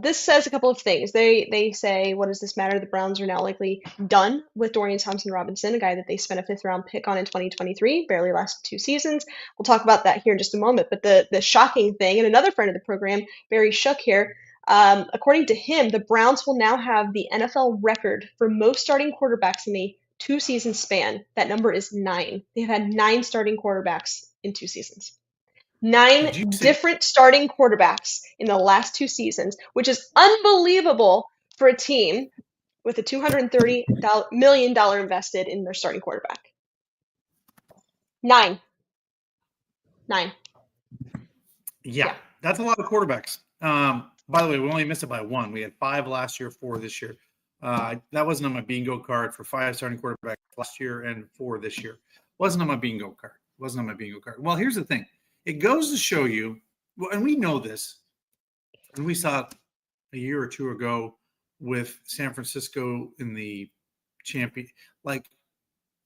this says a couple of things. They say, what does this matter? The Browns are now likely done with Dorian Thompson-Robinson, a guy that they spent a 5th-round pick on in 2023, barely lasted 2 seasons. We'll talk about that here in just a moment. But the shocking thing, and another friend of the program, Barry Shook here, according to him, the Browns will now have the NFL record for most starting quarterbacks in a 2-season span. That number is 9. They've had 9 starting quarterbacks in 2 seasons. 9 different starting quarterbacks in the last 2 seasons, which is unbelievable for a team with a $230 million invested in their starting quarterback. 9. Yeah, that's a lot of quarterbacks. By the way, we only missed it by 1. We had 5 last year, 4 this year. That wasn't on my bingo card for 5 starting quarterbacks last year and 4 this year. Wasn't on my bingo card. Well, here's the thing. It goes to show you, and we know this, and we saw it a year or 2 ago with San Francisco in the champion. Like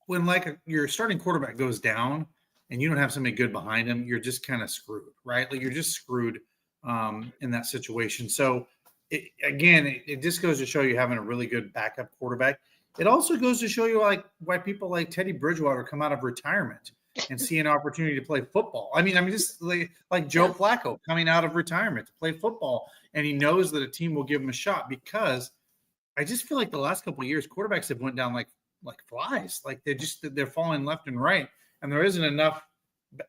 when your starting quarterback goes down and you don't have somebody good behind him, you're just kind of screwed, right? Like you're just screwed in that situation. So it just goes to show you having a really good backup quarterback. It also goes to show you like why people like Teddy Bridgewater come out of retirement and see an opportunity to play football. I mean, just like Joe Flacco coming out of retirement to play football, and he knows that a team will give him a shot, because I just feel like the last couple of years quarterbacks have went down like flies. Like they're falling left and right, and there isn't enough.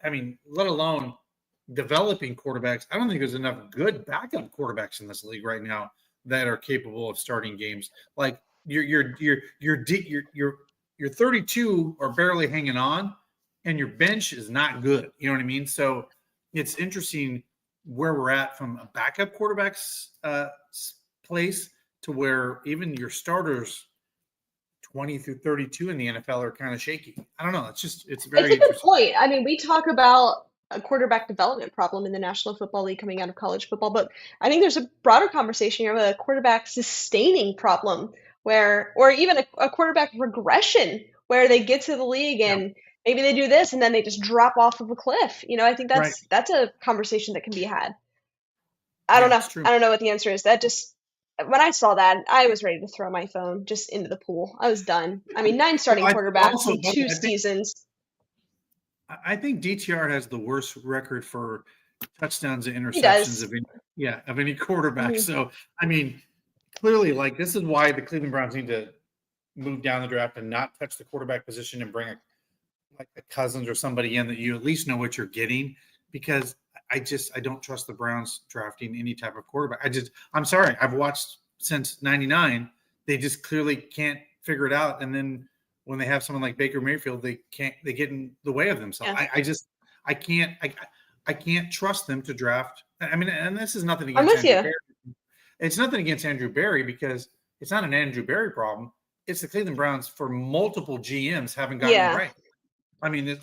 I mean, let alone developing quarterbacks. I don't think there's enough good backup quarterbacks in this league right now that are capable of starting games. Like you're 32 or barely hanging on, and your bench is not good. You know what I mean? So it's interesting where we're at from a backup quarterback's place to where even your starters 20 through 32 in the NFL are kind of shaky. I don't know. It's very It's a good interesting. point. I mean, we talk about a quarterback development problem in the National Football League coming out of college football, but I think there's a broader conversation here of a quarterback sustaining problem or even a quarterback regression where they get to the league and maybe they do this and then they just drop off of a cliff. I think that's a conversation that can be had. I don't know. I don't know what the answer is. When I saw that, I was ready to throw my phone just into the pool. I was done. I mean, 9 starting quarterbacks in 2 seasons. I think DTR has the worst record for touchdowns and interceptions of any quarterback. Mm-hmm. So, I mean, clearly, like, this is why the Cleveland Browns need to move down the draft and not touch the quarterback position and bring a Cousins or somebody in that you at least know what you're getting, because I don't trust the Browns drafting any type of quarterback. I'm sorry. I've watched since 99. They just clearly can't figure it out. And then when they have someone like Baker Mayfield, they get in the way of themselves. Yeah. I can't trust them to draft. I mean, and this is nothing against Andrew Berry. It's nothing against Andrew Berry, because it's not an Andrew Berry problem. It's the Cleveland Browns for multiple GMs haven't gotten it right. I mean, it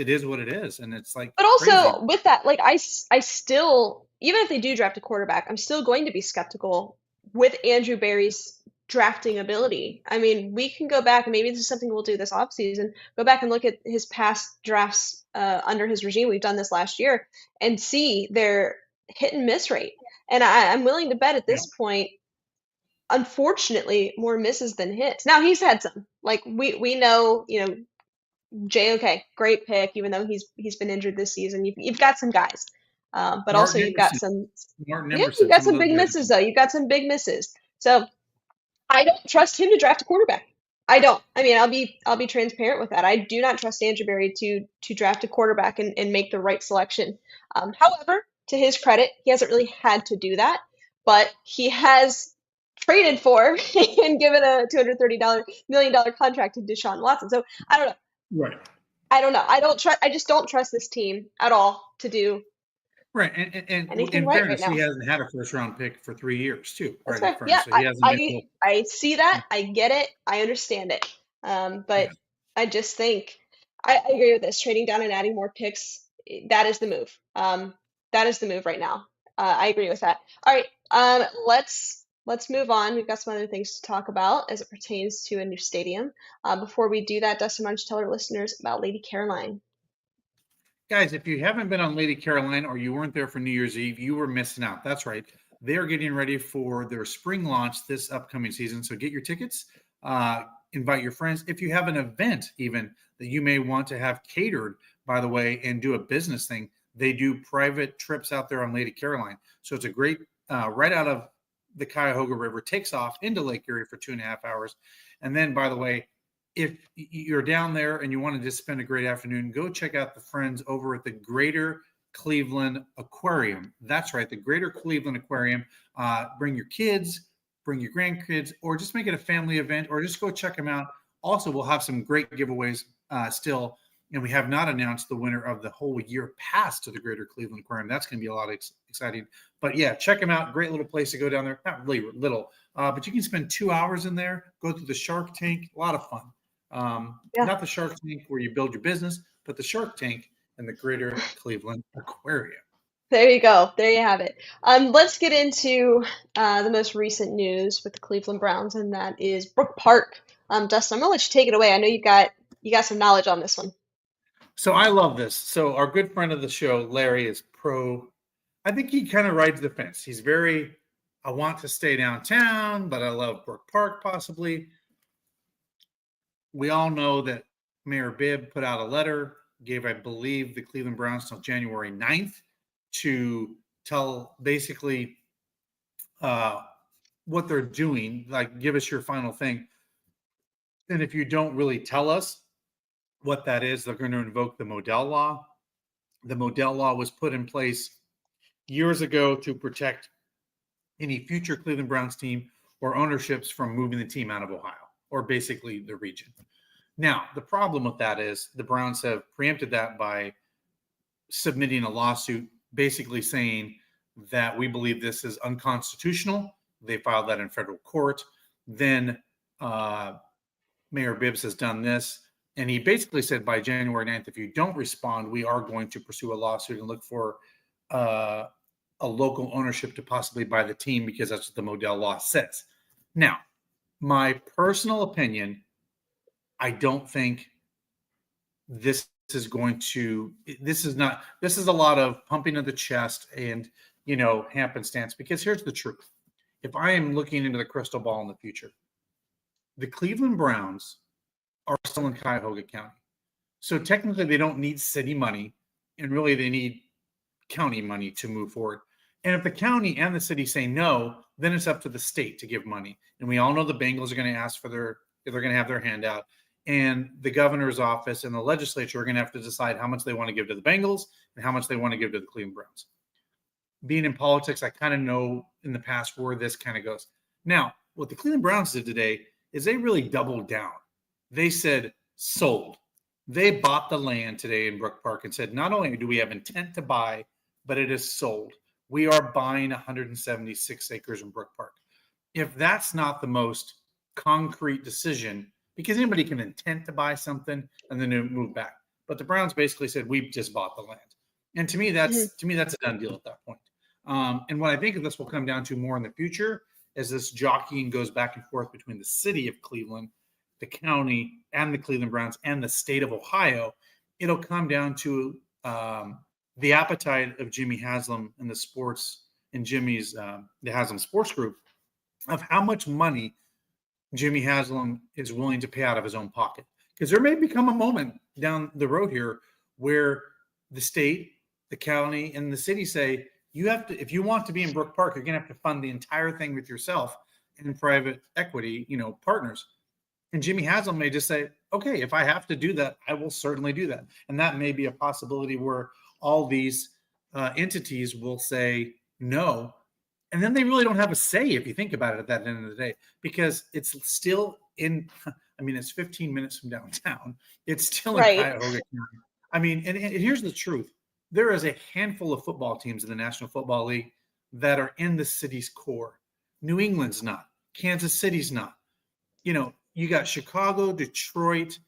is what it is, and it's like. But also crazy. With that, like I still, even if they do draft a quarterback, I'm still going to be skeptical with Andrew Berry's drafting ability. I mean, we can go back, and maybe this is something we'll do this offseason, go back and look at his past drafts under his regime. We've done this last year, and see their hit and miss rate. And I'm willing to bet at this point, unfortunately, more misses than hits. Now he's had some, like we know, JOK, great pick, even though he's been injured this season. You've got some guys, but Martin also you've got some. You've got some big misses though. You've got some big misses. So I don't trust him to draft a quarterback. I don't. I mean, I'll be transparent with that. I do not trust Andrew Berry to draft a quarterback and make the right selection. However, to his credit, he hasn't really had to do that, but he has traded for and given a $230 million contract to Deshaun Watson. So I don't know. Right. I don't know. I just don't trust this team at all to do right. And anything in right fairness, right now. he hasn't had a first-round pick for 3 years too. That's right. fair. Yeah, so he hasn't I see that. I get it. I understand it. But I just think I agree with this. Trading down and adding more picks, that is the move. That is the move right now. I agree with that. All right. Let's move on. We've got some other things to talk about as it pertains to a new stadium. Before we do that, Dustin, why don't you tell our listeners about Lady Caroline? Guys, if you haven't been on Lady Caroline or you weren't there for New Year's Eve, you were missing out. That's right. They're getting ready for their spring launch this upcoming season. So get your tickets, invite your friends. If you have an event even that you may want to have catered, by the way, and do a business thing, they do private trips out there on Lady Caroline. So it's a great, right out of the Cuyahoga River, takes off into Lake Erie for 2.5 hours. And then, by the way, if you're down there and you want to just spend a great afternoon, go check out the friends over at the Greater Cleveland Aquarium. That's right, the Greater Cleveland Aquarium. Bring your kids, bring your grandkids, or just make it a family event, or just go check them out. Also, we'll have some great giveaways still. And we have not announced the winner of the whole year pass to the Greater Cleveland Aquarium. That's going to be a lot exciting. But yeah, check them out. Great little place to go down there. Not really little, but you can spend 2 hours in there, go through the Shark Tank. A lot of fun. Not the Shark Tank where you build your business, but the Shark Tank in the Greater Cleveland Aquarium. There you go. There you have it. Let's get into the most recent news with the Cleveland Browns, and that is Brook Park. Dustin, I'm going to let you take it away. I know you got some knowledge on this one. So I love this. So our good friend of the show, Larry, is pro I think he kind of rides the fence. He's very, I want to stay downtown, but I love Brook Park possibly. We all know that Mayor Bibb put out a letter, gave, I believe, the Cleveland Browns till January 9th to tell basically what they're doing, like give us your final thing. And if you don't really tell us what that is, they're going to invoke the Modell Law. The Modell Law was put in place years ago to protect any future Cleveland Browns team or ownerships from moving the team out of Ohio, or basically the region. Now, the problem with that is the Browns have preempted that by submitting a lawsuit basically saying that we believe this is unconstitutional. They filed that in federal court. Then Mayor Bibbs has done this. And he basically said by January 9th, if you don't respond, we are going to pursue a lawsuit and look for a local ownership to possibly buy the team, because that's what the Modell Law says. Now, my personal opinion, I don't think this is a lot of pumping of the chest and, happenstance, because here's the truth. If I am looking into the crystal ball in the future, the Cleveland Browns are still in Cuyahoga County. So technically they don't need city money, and really they need county money to move forward. And if the county and the city say no, then it's up to the state to give money. And we all know the Bengals are going to ask for they're going to have their hand out. And the governor's office and the legislature are going to have to decide how much they want to give to the Bengals and how much they want to give to the Cleveland Browns. Being in politics, I kind of know in the past where this kind of goes. Now, what the Cleveland Browns did today is they really doubled down. They said sold. They bought the land today in Brook Park and said, not only do we have intent to buy, but it is sold. We are buying 176 acres in Brook Park. If that's not the most concrete decision, because anybody can intend to buy something and then move back. But the Browns basically said, we've just bought the land. And to me, that's a done deal at that point. And what I think this will come down to more in the future as this jockeying goes back and forth between the city of Cleveland, the county, and the Cleveland Browns, and the state of Ohio, it'll come down to the appetite of Jimmy Haslam and the sports and Jimmy's the Haslam Sports Group of how much money Jimmy Haslam is willing to pay out of his own pocket. Because there may become a moment down the road here where the state, the county, and the city say, you have to, if you want to be in Brook Park, you're going to have to fund the entire thing with yourself and private equity, partners. And Jimmy Haslam may just say, okay, if I have to do that, I will certainly do that. And that may be a possibility where all these entities will say no. And then they really don't have a say, if you think about it, at that end of the day, because it's still it's 15 minutes from downtown. It's still in Cuyahoga County. And here's the truth. There is a handful of football teams in the National Football League that are in the city's core. New England's not. Kansas City's not. You got Chicago, Detroit.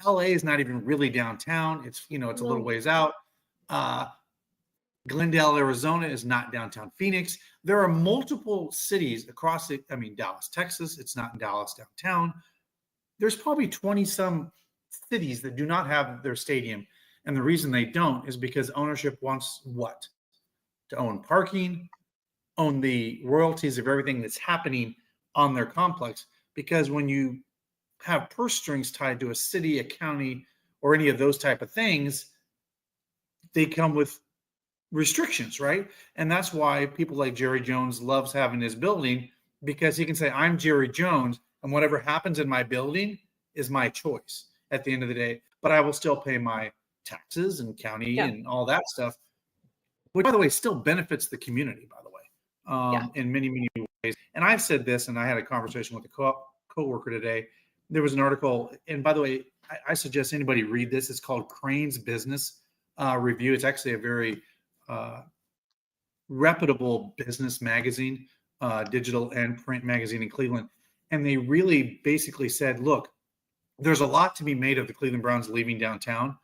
LA is not even really downtown. It's, it's a little ways out. Glendale, Arizona is not downtown Phoenix. There are multiple cities across Dallas, Texas. It's not in Dallas downtown. There's probably 20 some cities that do not have their stadium. And the reason they don't is because ownership wants what? To own parking, own the royalties of everything that's happening on their complex. Because when you have purse strings tied to a city, a county, or any of those type of things, they come with restrictions, right? And that's why people like Jerry Jones loves having his building, because he can say, I'm Jerry Jones, and whatever happens in my building is my choice at the end of the day. But I will still pay my taxes and county and all that stuff, which, by the way, still benefits the community, by the way, in many, many ways. And I've said this, and I had a conversation with a coworker today. There was an article, and by the way, I suggest anybody read this. It's called Crane's Business Review. It's actually a very reputable business magazine, digital and print magazine in Cleveland. And they really basically said, look, there's a lot to be made of the Cleveland Browns leaving downtown,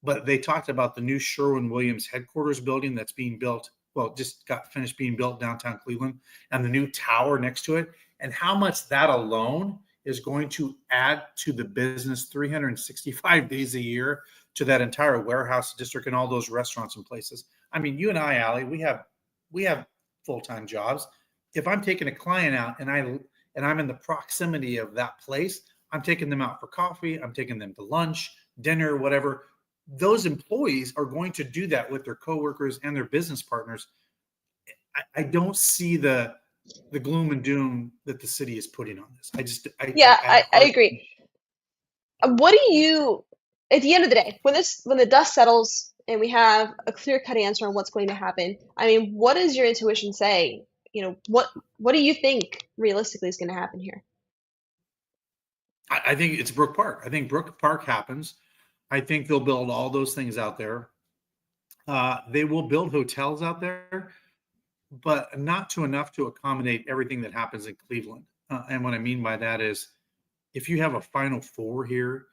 but they talked about the new Sherwin-Williams headquarters building that's being built. Well, just got finished being built downtown Cleveland, and the new tower next to it, and how much that alone is going to add to the business 365 days a year, to that entire warehouse district and all those restaurants and places. I mean, you and I, Allie, we have full-time jobs. If I'm taking a client out and I'm in the proximity of that place, I'm taking them out for coffee, I'm taking them to lunch, dinner, whatever. Those employees are going to do that with their coworkers and their business partners. I don't see the gloom and doom that the city is putting on this. Yeah, have I agree. What do you, at the end of the day, when the dust settles and we have a clear-cut answer on what's going to happen, I mean, what does your intuition say? What do you think realistically is going to happen here? I think it's Brook Park. I think Brook Park happens. I think they'll build all those things out there. They will build hotels out there, but not to enough to accommodate everything that happens in Cleveland. And what I mean by that is, if you have a Final Four here,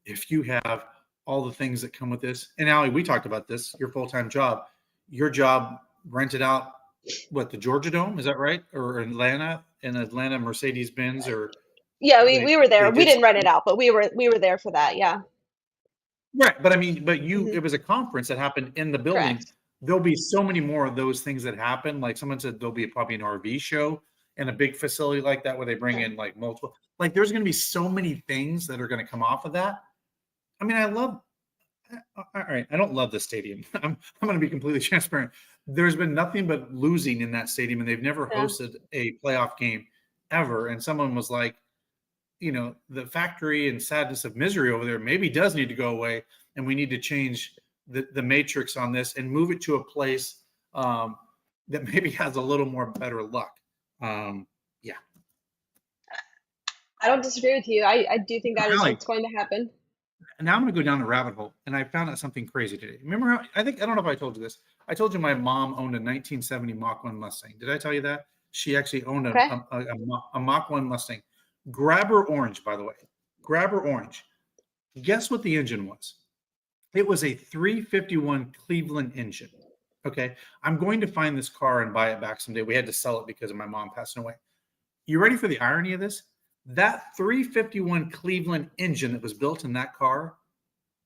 if you have all the things that come with this, and Allie, we talked about this, your full-time job, your job rented out, the Georgia Dome, is that right? Or Atlanta, Mercedes-Benz, or Yeah, they we were there. did We didn't rent it something. out, but we were there for that. Yeah. Right. But I mean, Mhm. it was a conference that happened in the building. Correct. There'll be so many more of those things that happen. Like someone said, there'll be probably an RV show in a big facility like that where they bring Okay. in like multiple, like there's going to be so many things that are going to come off of that. I mean, all right. I don't love the stadium. I'm going to be completely transparent. There's been nothing but losing in that stadium, and they've never Yeah. hosted a playoff game ever. And someone was like, the factory and sadness of misery over there maybe does need to go away, and we need to change the matrix on this and move it to a place that maybe has a little more better luck. Yeah. I don't disagree with you. I do think that is Allie, what's going to happen. now I'm going to go down the rabbit hole, and I found out something crazy today. Remember how, I don't know if I told you this. I told you my mom owned a 1970 Mach 1 Mustang. Did I tell you that? She actually owned Okay. a Mach 1 Mustang. Grabber orange, by the way. Grabber orange. Guess what the engine was? It was a 351 Cleveland engine. Okay. I'm going to find this car and buy it back someday. We had to sell it because of my mom passing away. You ready for the irony of this? That 351 Cleveland engine that was built in that car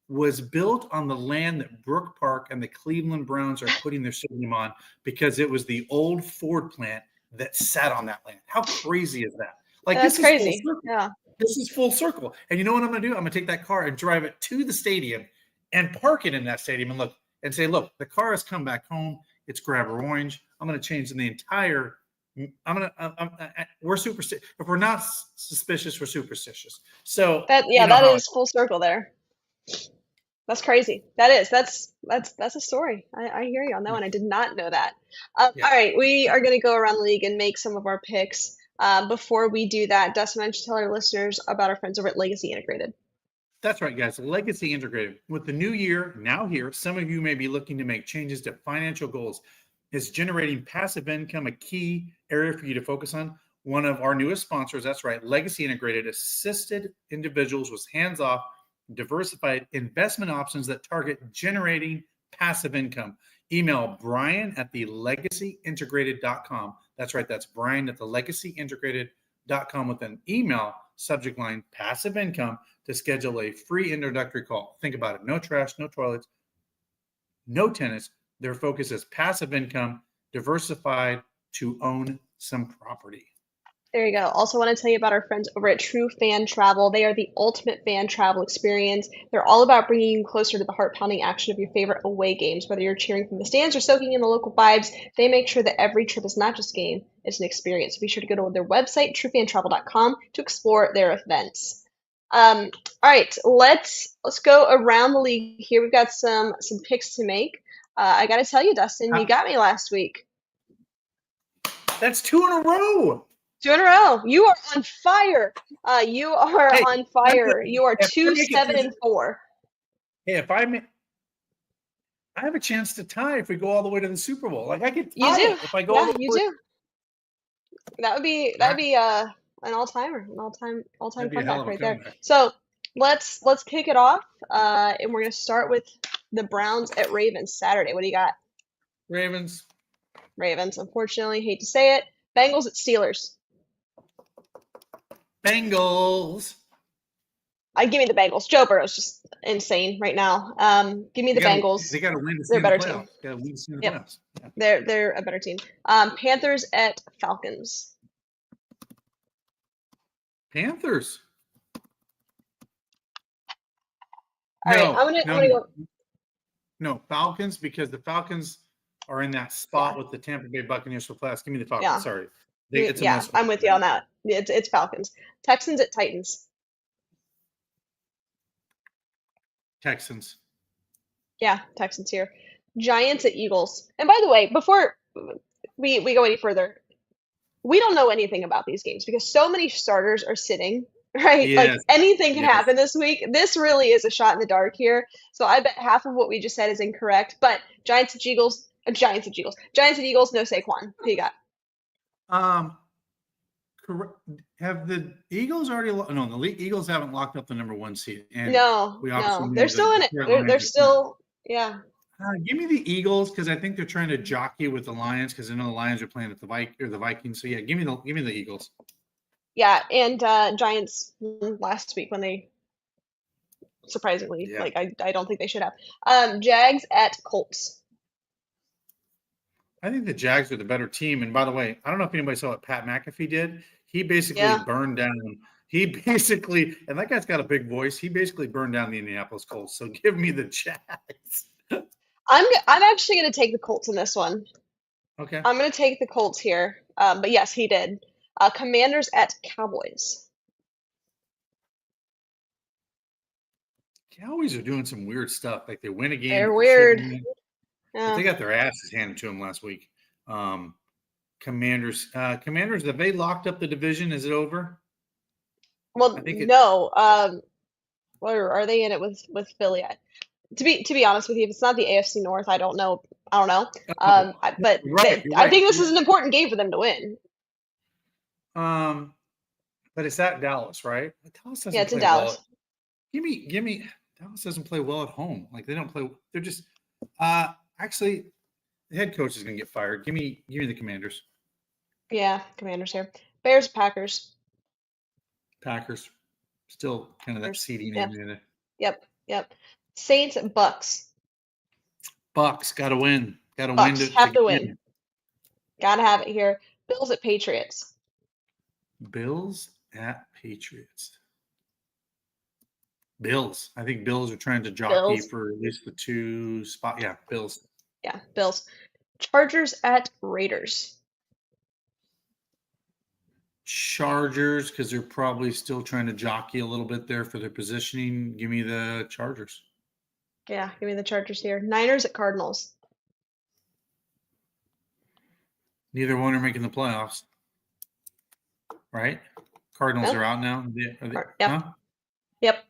was built on the land that Brook Park and the Cleveland Browns are putting their stadium on, because it was the old Ford plant that sat on that land. How crazy is that? Like, That's this is full crazy. circle. Yeah. This is full circle. And you know what I'm going to do? I'm going to take that car and drive it to the stadium and park it in that stadium and say, look, the car has come back home. It's Grabber orange. I'm going to change the entire. We're superstitious. If we're not suspicious, we're superstitious. So That is full circle there. That's crazy. That's a story. I hear you on that one. I did not know that. Yeah. All right, we are going to go around the league and make some of our picks. Before we do that, Dustin, why don't you tell our listeners about our friends over at Legacy Integrated? That's right, guys. Legacy Integrated. With the new year now here, some of you may be looking to make changes to financial goals. Is generating passive income a key area for you to focus on? One of our newest sponsors, that's right, Legacy Integrated, assisted individuals with hands-off, diversified investment options that target generating passive income. Email Brian at thelegacyintegrated.com. That's right, that's Brian at thelegacyintegrated.com with an email subject line passive income to schedule a free introductory call. Think about it. No trash, no toilets, no tenants. Their focus is passive income, diversified to own some property. There you go. Also want to tell you about our friends over at True Fan Travel. They are the ultimate fan travel experience. They're all about bringing you closer to the heart-pounding action of your favorite away games. Whether you're cheering from the stands or soaking in the local vibes, they make sure that every trip is not just a game, it's an experience. So be sure to go to their website, truefantravel.com, to explore their events. All right, let's go around the league here. We've got some picks to make. I got to tell you, Dustin, you got me last week. That's 2 in a row. 2 in a row. You are on fire. You are on fire. You are 2-7-4. Hey, I have a chance to tie if we go all the way to the Super Bowl. Like, I could tie You do. if I go all the way. You do. That'd be an all-timer, an all-time That'd be a hell comeback of a right there. comeback. So let's kick it off, and we're gonna start with the Browns at Ravens Saturday. What do you got? Ravens. Unfortunately, hate to say it. Bengals at Steelers. Bengals. Give me the Bengals. Joe Burrow's just insane right now. Give me the They Bengals. got to win to They're stay a in the better team. playoffs. Got to win to stay in the Yep. playoffs. Yeah. They're a better team. Panthers at Falcons. Panthers. All right, No, I'm gonna go. no, Falcons, because the Falcons are in that spot with the Tampa Bay Buccaneers for playoffs. Give me the Falcons. Yeah. Sorry, it's a Yeah, mess. I'm with you on that. It's Falcons. Texans at Titans. Texans. Yeah, Texans here. Giants at Eagles. And by the way, before we go any further, we don't know anything about these games because so many starters are sitting, right? Like Yes, anything can yes. happen this week. This really is a shot in the dark here. So I bet half of what we just said is incorrect. But Giants at Eagles, Giants at Eagles, no Saquon. Who you got? Correct. Have the Eagles already? No, the Eagles haven't locked up the number 1 seed. And No, we obviously no, know they're that still in it. Carolina They're just- still, yeah. Give me the Eagles because I think they're trying to jockey with the Lions because I know the Lions are playing at the Vikings. So yeah, give me the Eagles. Yeah, and Giants won last week when they surprisingly, Yeah. like I don't think they should have. Jags at Colts. I think the Jags are the better team. And by the way, I don't know if anybody saw what Pat McAfee did. He basically Yeah. burned down. He basically, and that guy's got a big voice. He basically burned down the Indianapolis Colts. So give me the Jags. I'm actually going to take the Colts in this one. Okay. I'm going to take the Colts here. But yes, he did. Commanders at Cowboys. Cowboys are doing some weird stuff. Like they win a game. They're that they weird. shouldn't win. Yeah. They got their asses handed to them last week. Commanders, have they locked up the division? Is it over? Well, I think no. Or are they in it with Philly? To be honest with you, if it's not the AFC North, I don't know. But Right, you're I right. think this is an important game for them to win. But it's at Dallas, right? Dallas doesn't Yeah, it's in play well. Dallas. Give me. Dallas doesn't play well at home. Like they don't play. They're just. Actually, the head coach is going to get fired. Give me the Commanders. Yeah, Commanders here. Bears, Packers. Packers, still kind of that Packers. seeding Yep. in. Yep. Saints, Bucks. Bucks got to win. Got to win. Bucks have to win. Gotta have it here. Bills at Patriots. Bills at Patriots. Bills. I think Bills are trying to jockey Bills. for at least the 2 spot. Yeah, Bills. Yeah, Bills. Chargers at Raiders. Chargers, because they're probably still trying to jockey a little bit there for their positioning. Give me the Chargers. Yeah, give me the Chargers here. Niners at Cardinals. Neither one are making the playoffs. Right? Cardinals Nope. are out now. Yep. Huh? Yep.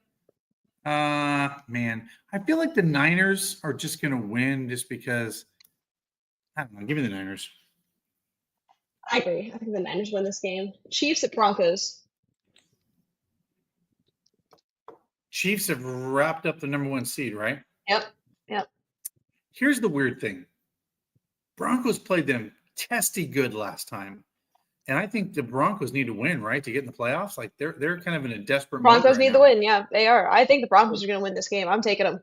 Man, I feel like the Niners are just going to win just because. I don't know. Give me the Niners. I agree. I think the Niners win this game. Chiefs at Broncos. Chiefs have wrapped up the number 1 seed, right? Yep. Here's the weird thing. Broncos played them testy good last time. And I think the Broncos need to win, right, to get in the playoffs. Like they're kind of in a desperate mode Broncos right need now. the win. Yeah, they are. I think the Broncos are going to win this game. I'm taking them.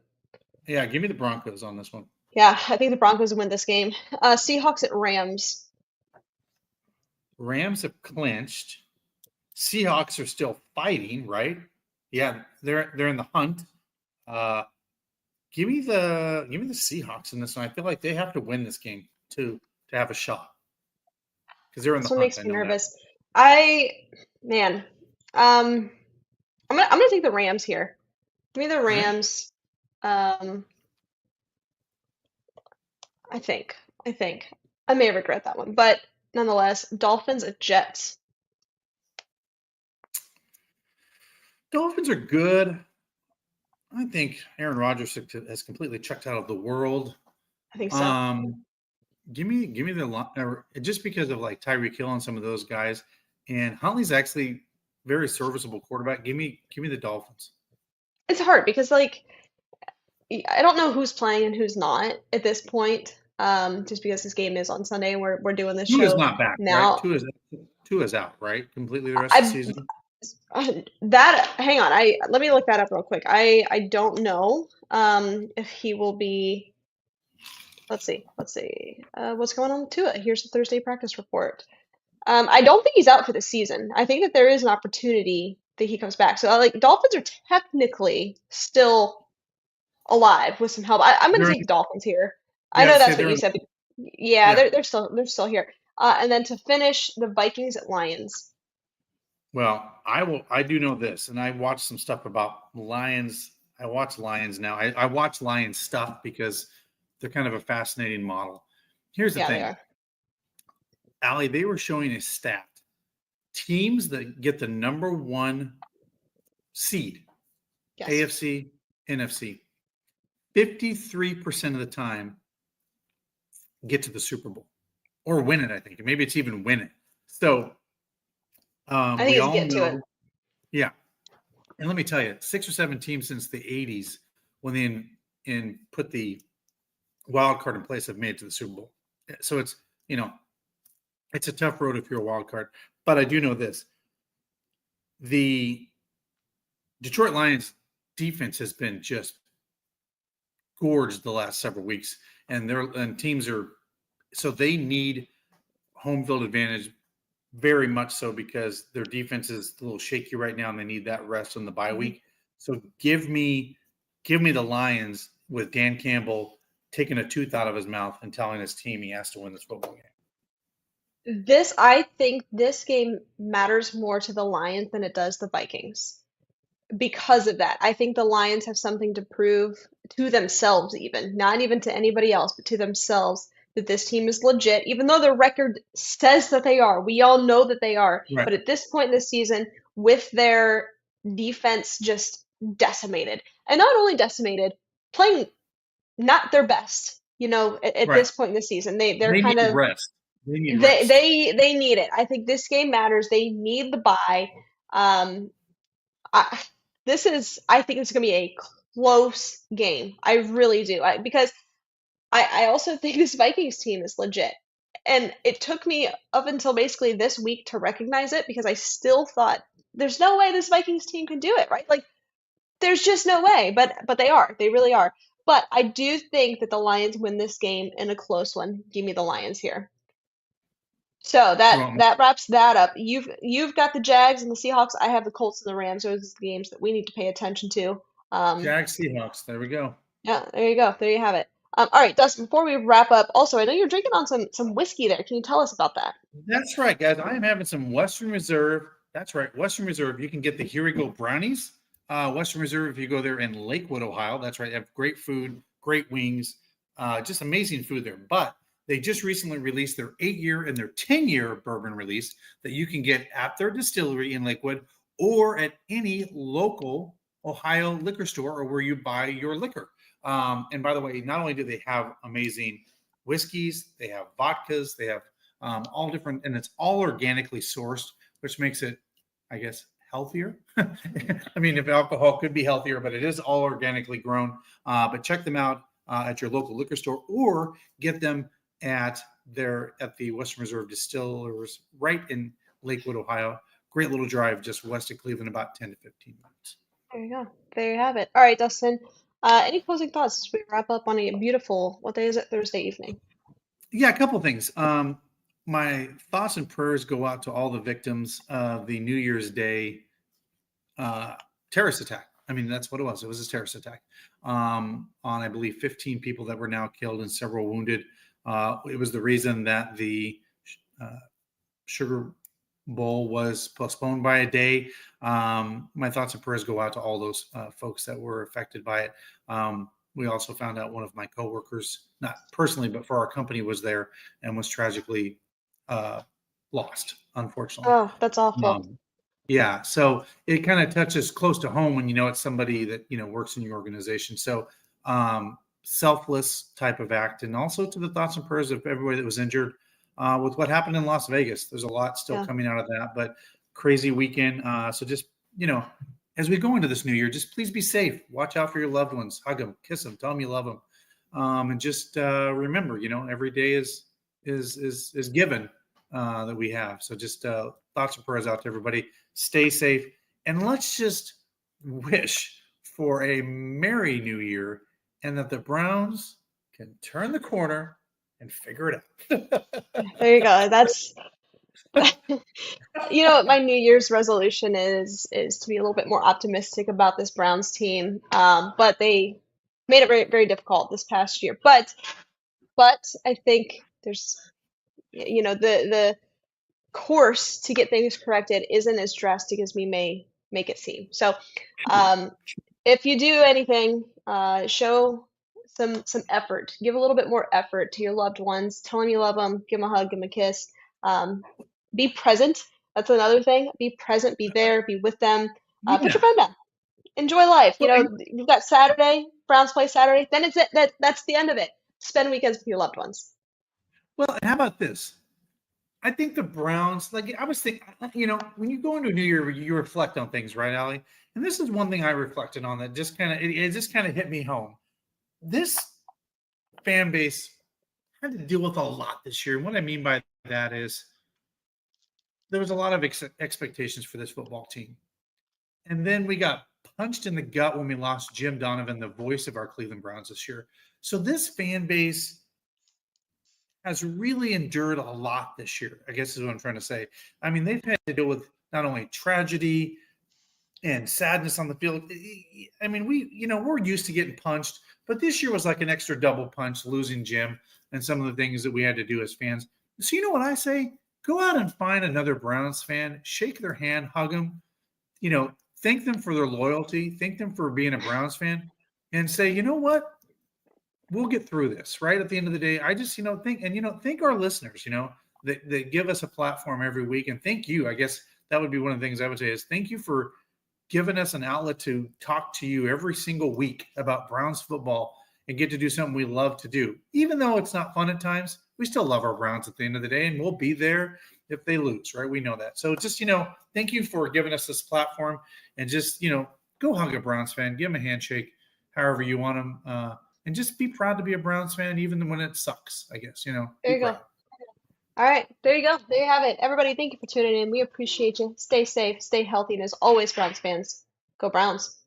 Yeah, give me the Broncos on this one. Yeah, I think the Broncos win this game. Seahawks at Rams. Rams have clinched. Seahawks are still fighting, right? Yeah, they're in the hunt. Give me the Seahawks in this one. I feel like they have to win this game to have a shot because they're in the This one hunt. makes I me know that. nervous. I'm gonna take the Rams here. Give me the right. Rams. I think. I may regret that one, but nonetheless, Dolphins at Jets. Dolphins are good. I think Aaron Rodgers has completely checked out of the world. I think so. Give me the just because of like Tyreek Hill and some of those guys, and Huntley's actually very serviceable quarterback. Give me the Dolphins. It's hard because like I don't know who's playing and who's not at this point. Just because this game is on Sunday and we're doing this Tua's show not back, now. right? Tua's out, right? Completely the rest of the season. That hang on, I let me look that up real quick. I don't know if he will be. Let's see. What's going on with Tua? Here's the Thursday practice report. I don't think he's out for the season. I think that there is an opportunity that he comes back. So like Dolphins are technically still alive with some help. I'm going to They're in, take Dolphins here. I yeah, know say that's what they're you in, said. But yeah, yeah. they're still here. And then to finish, the Vikings at Lions. Well, I do know this, and I watched some stuff about Lions. I watch Lions now. I watch Lions stuff because they're kind of a fascinating model. Here's the Yeah, they thing, are. Allie, they were showing a stat. Teams that get the number one seed, Yes. AFC, NFC, 53% of the time get to the Super Bowl or win it, I think. Maybe it's even win it. So I think we it's all get to it. know, yeah. And let me tell you, 6 or 7 teams since the 80s, when they put the wild card in place, have made it to the Super Bowl. So it's, it's a tough road if you're a wild card. But I do know this. The Detroit Lions defense has been just gorged the last several weeks. And teams are, so they need home field advantage very much so because their defense is a little shaky right now and they need that rest on the bye week. So give me the Lions with Dan Campbell taking a tooth out of his mouth and telling his team he has to win this football game. I think this game matters more to the Lions than it does the Vikings. Because of that, I think the Lions have something to prove to themselves, even not even to anybody else, but to themselves that this team is legit, even though their record says that they are. We all know that they are. Right. But at this point in the season, with their defense just decimated, and not only decimated, playing not their best, at Right. this point in the season, they're They kind need of rest. They need they rest. they need it. I think this game matters. They need the bye. Um, I, I think it's going to be a close game. I really do. Because I also think this Vikings team is legit. And it took me up until basically this week to recognize it because I still thought there's no way this Vikings team can do it, right? Like there's just no way, but they are. They really are. But I do think that the Lions win this game in a close one. Give me the Lions here. So that Well, that wraps that up. You've got the Jags and the Seahawks. I have the Colts and the Rams. Those are the games that we need to pay attention to. Jags, Seahawks. There we go. Yeah, there you go. There you have it. All right, Dustin. Before we wrap up, also I know you're drinking on some whiskey there. Can you tell us about that? That's right, guys. I am having some Western Reserve. That's right, Western Reserve. You can get the Here We Go brownies. Western Reserve, if you go there in Lakewood, Ohio. That's right. They have great food, great wings, just amazing food there. But they just recently released their 8-year and their 10-year bourbon release that you can get at their distillery in Lakewood or at any local Ohio liquor store or where you buy your liquor. And by the way, not only do they have amazing whiskeys, they have vodkas, they have all different, and it's all organically sourced, which makes it, I guess, healthier. I mean, if alcohol could be healthier, but it is all organically grown. But check them out at your local liquor store or get them at the Western Reserve Distillers right in Lakewood, Ohio. Great little drive just west of Cleveland, about 10 to 15 minutes. There you go. There you have it. All right, Dustin. Any closing thoughts as we wrap up on a beautiful, what day is it? Thursday evening. Yeah, a couple things. My thoughts and prayers go out to all the victims of the New Year's Day terrorist attack. I mean, that's what it was. It was a terrorist attack on, I believe, 15 people that were now killed and several wounded. It was the reason that the Sugar Bowl was postponed by a day. My thoughts and prayers go out to all those folks that were affected by it. We also found out one of my coworkers, not personally, but for our company, was there and was tragically lost, unfortunately. Oh, that's awful. Yeah, so it kind of touches close to home when it's somebody that works in your organization. So selfless type of act, and also to the thoughts and prayers of everybody that was injured with what happened in Las Vegas. There's a lot still coming out of that, but crazy weekend. So just as we go into this new year, just please be safe. Watch out for your loved ones. Hug them, kiss them, tell them you love them, and just remember, every day is given that we have. So just thoughts and prayers out to everybody. Stay safe, and let's just wish for a Merry New Year and that the Browns can turn the corner and figure it out. There you go. That's what my New Year's resolution is to be a little bit more optimistic about this Browns team. But they made it very, very difficult this past year. But I think there's the course to get things corrected isn't as drastic as we may make it seem. So, if you do anything, show some effort. Give a little bit more effort to your loved ones. Tell them you love them. Give them a hug. Give them a kiss. Be present. That's another thing. Be present. Be there. Be with them. Put Yeah. your phone down. Enjoy life. Well, You've got Saturday. Browns play Saturday. Then it's it. That's the end of it. Spend weekends with your loved ones. Well, and how about this? I think the Browns, like I was thinking, when you go into a new year, you reflect on things, right, Allie? And this is one thing I reflected on that just kind of it just kind of hit me home. This fan base had to deal with a lot this year. And what I mean by that is there was a lot of expectations for this football team. And then we got punched in the gut when we lost Jim Donovan, the voice of our Cleveland Browns this year. So this fan base has really endured a lot this year, I guess is what I'm trying to say. I mean, they've had to deal with not only tragedy and sadness on the field. I mean, we're used to getting punched, but this year was like an extra double punch, losing Jim and some of the things that we had to do as fans. So you know what I say? Go out and find another Browns fan, shake their hand, hug them, thank them for their loyalty, thank them for being a Browns fan, and say, you know what? We'll get through this, right? At the end of the day, I just, thank our listeners, that give us a platform every week. And thank you. I guess that would be one of the things I would say is thank you for giving us an outlet to talk to you every single week about Browns football and get to do something we love to do. Even though it's not fun at times, we still love our Browns at the end of the day, and we'll be there if they lose, right? We know that. So just, thank you for giving us this platform, and just, go hug a Browns fan, give them a handshake, however you want them. And just be proud to be a Browns fan, even when it sucks, I guess, There you go. proud. All right, there you go. There you have it. Everybody, thank you for tuning in. We appreciate you. Stay safe, stay healthy, and as always, Browns fans, go Browns.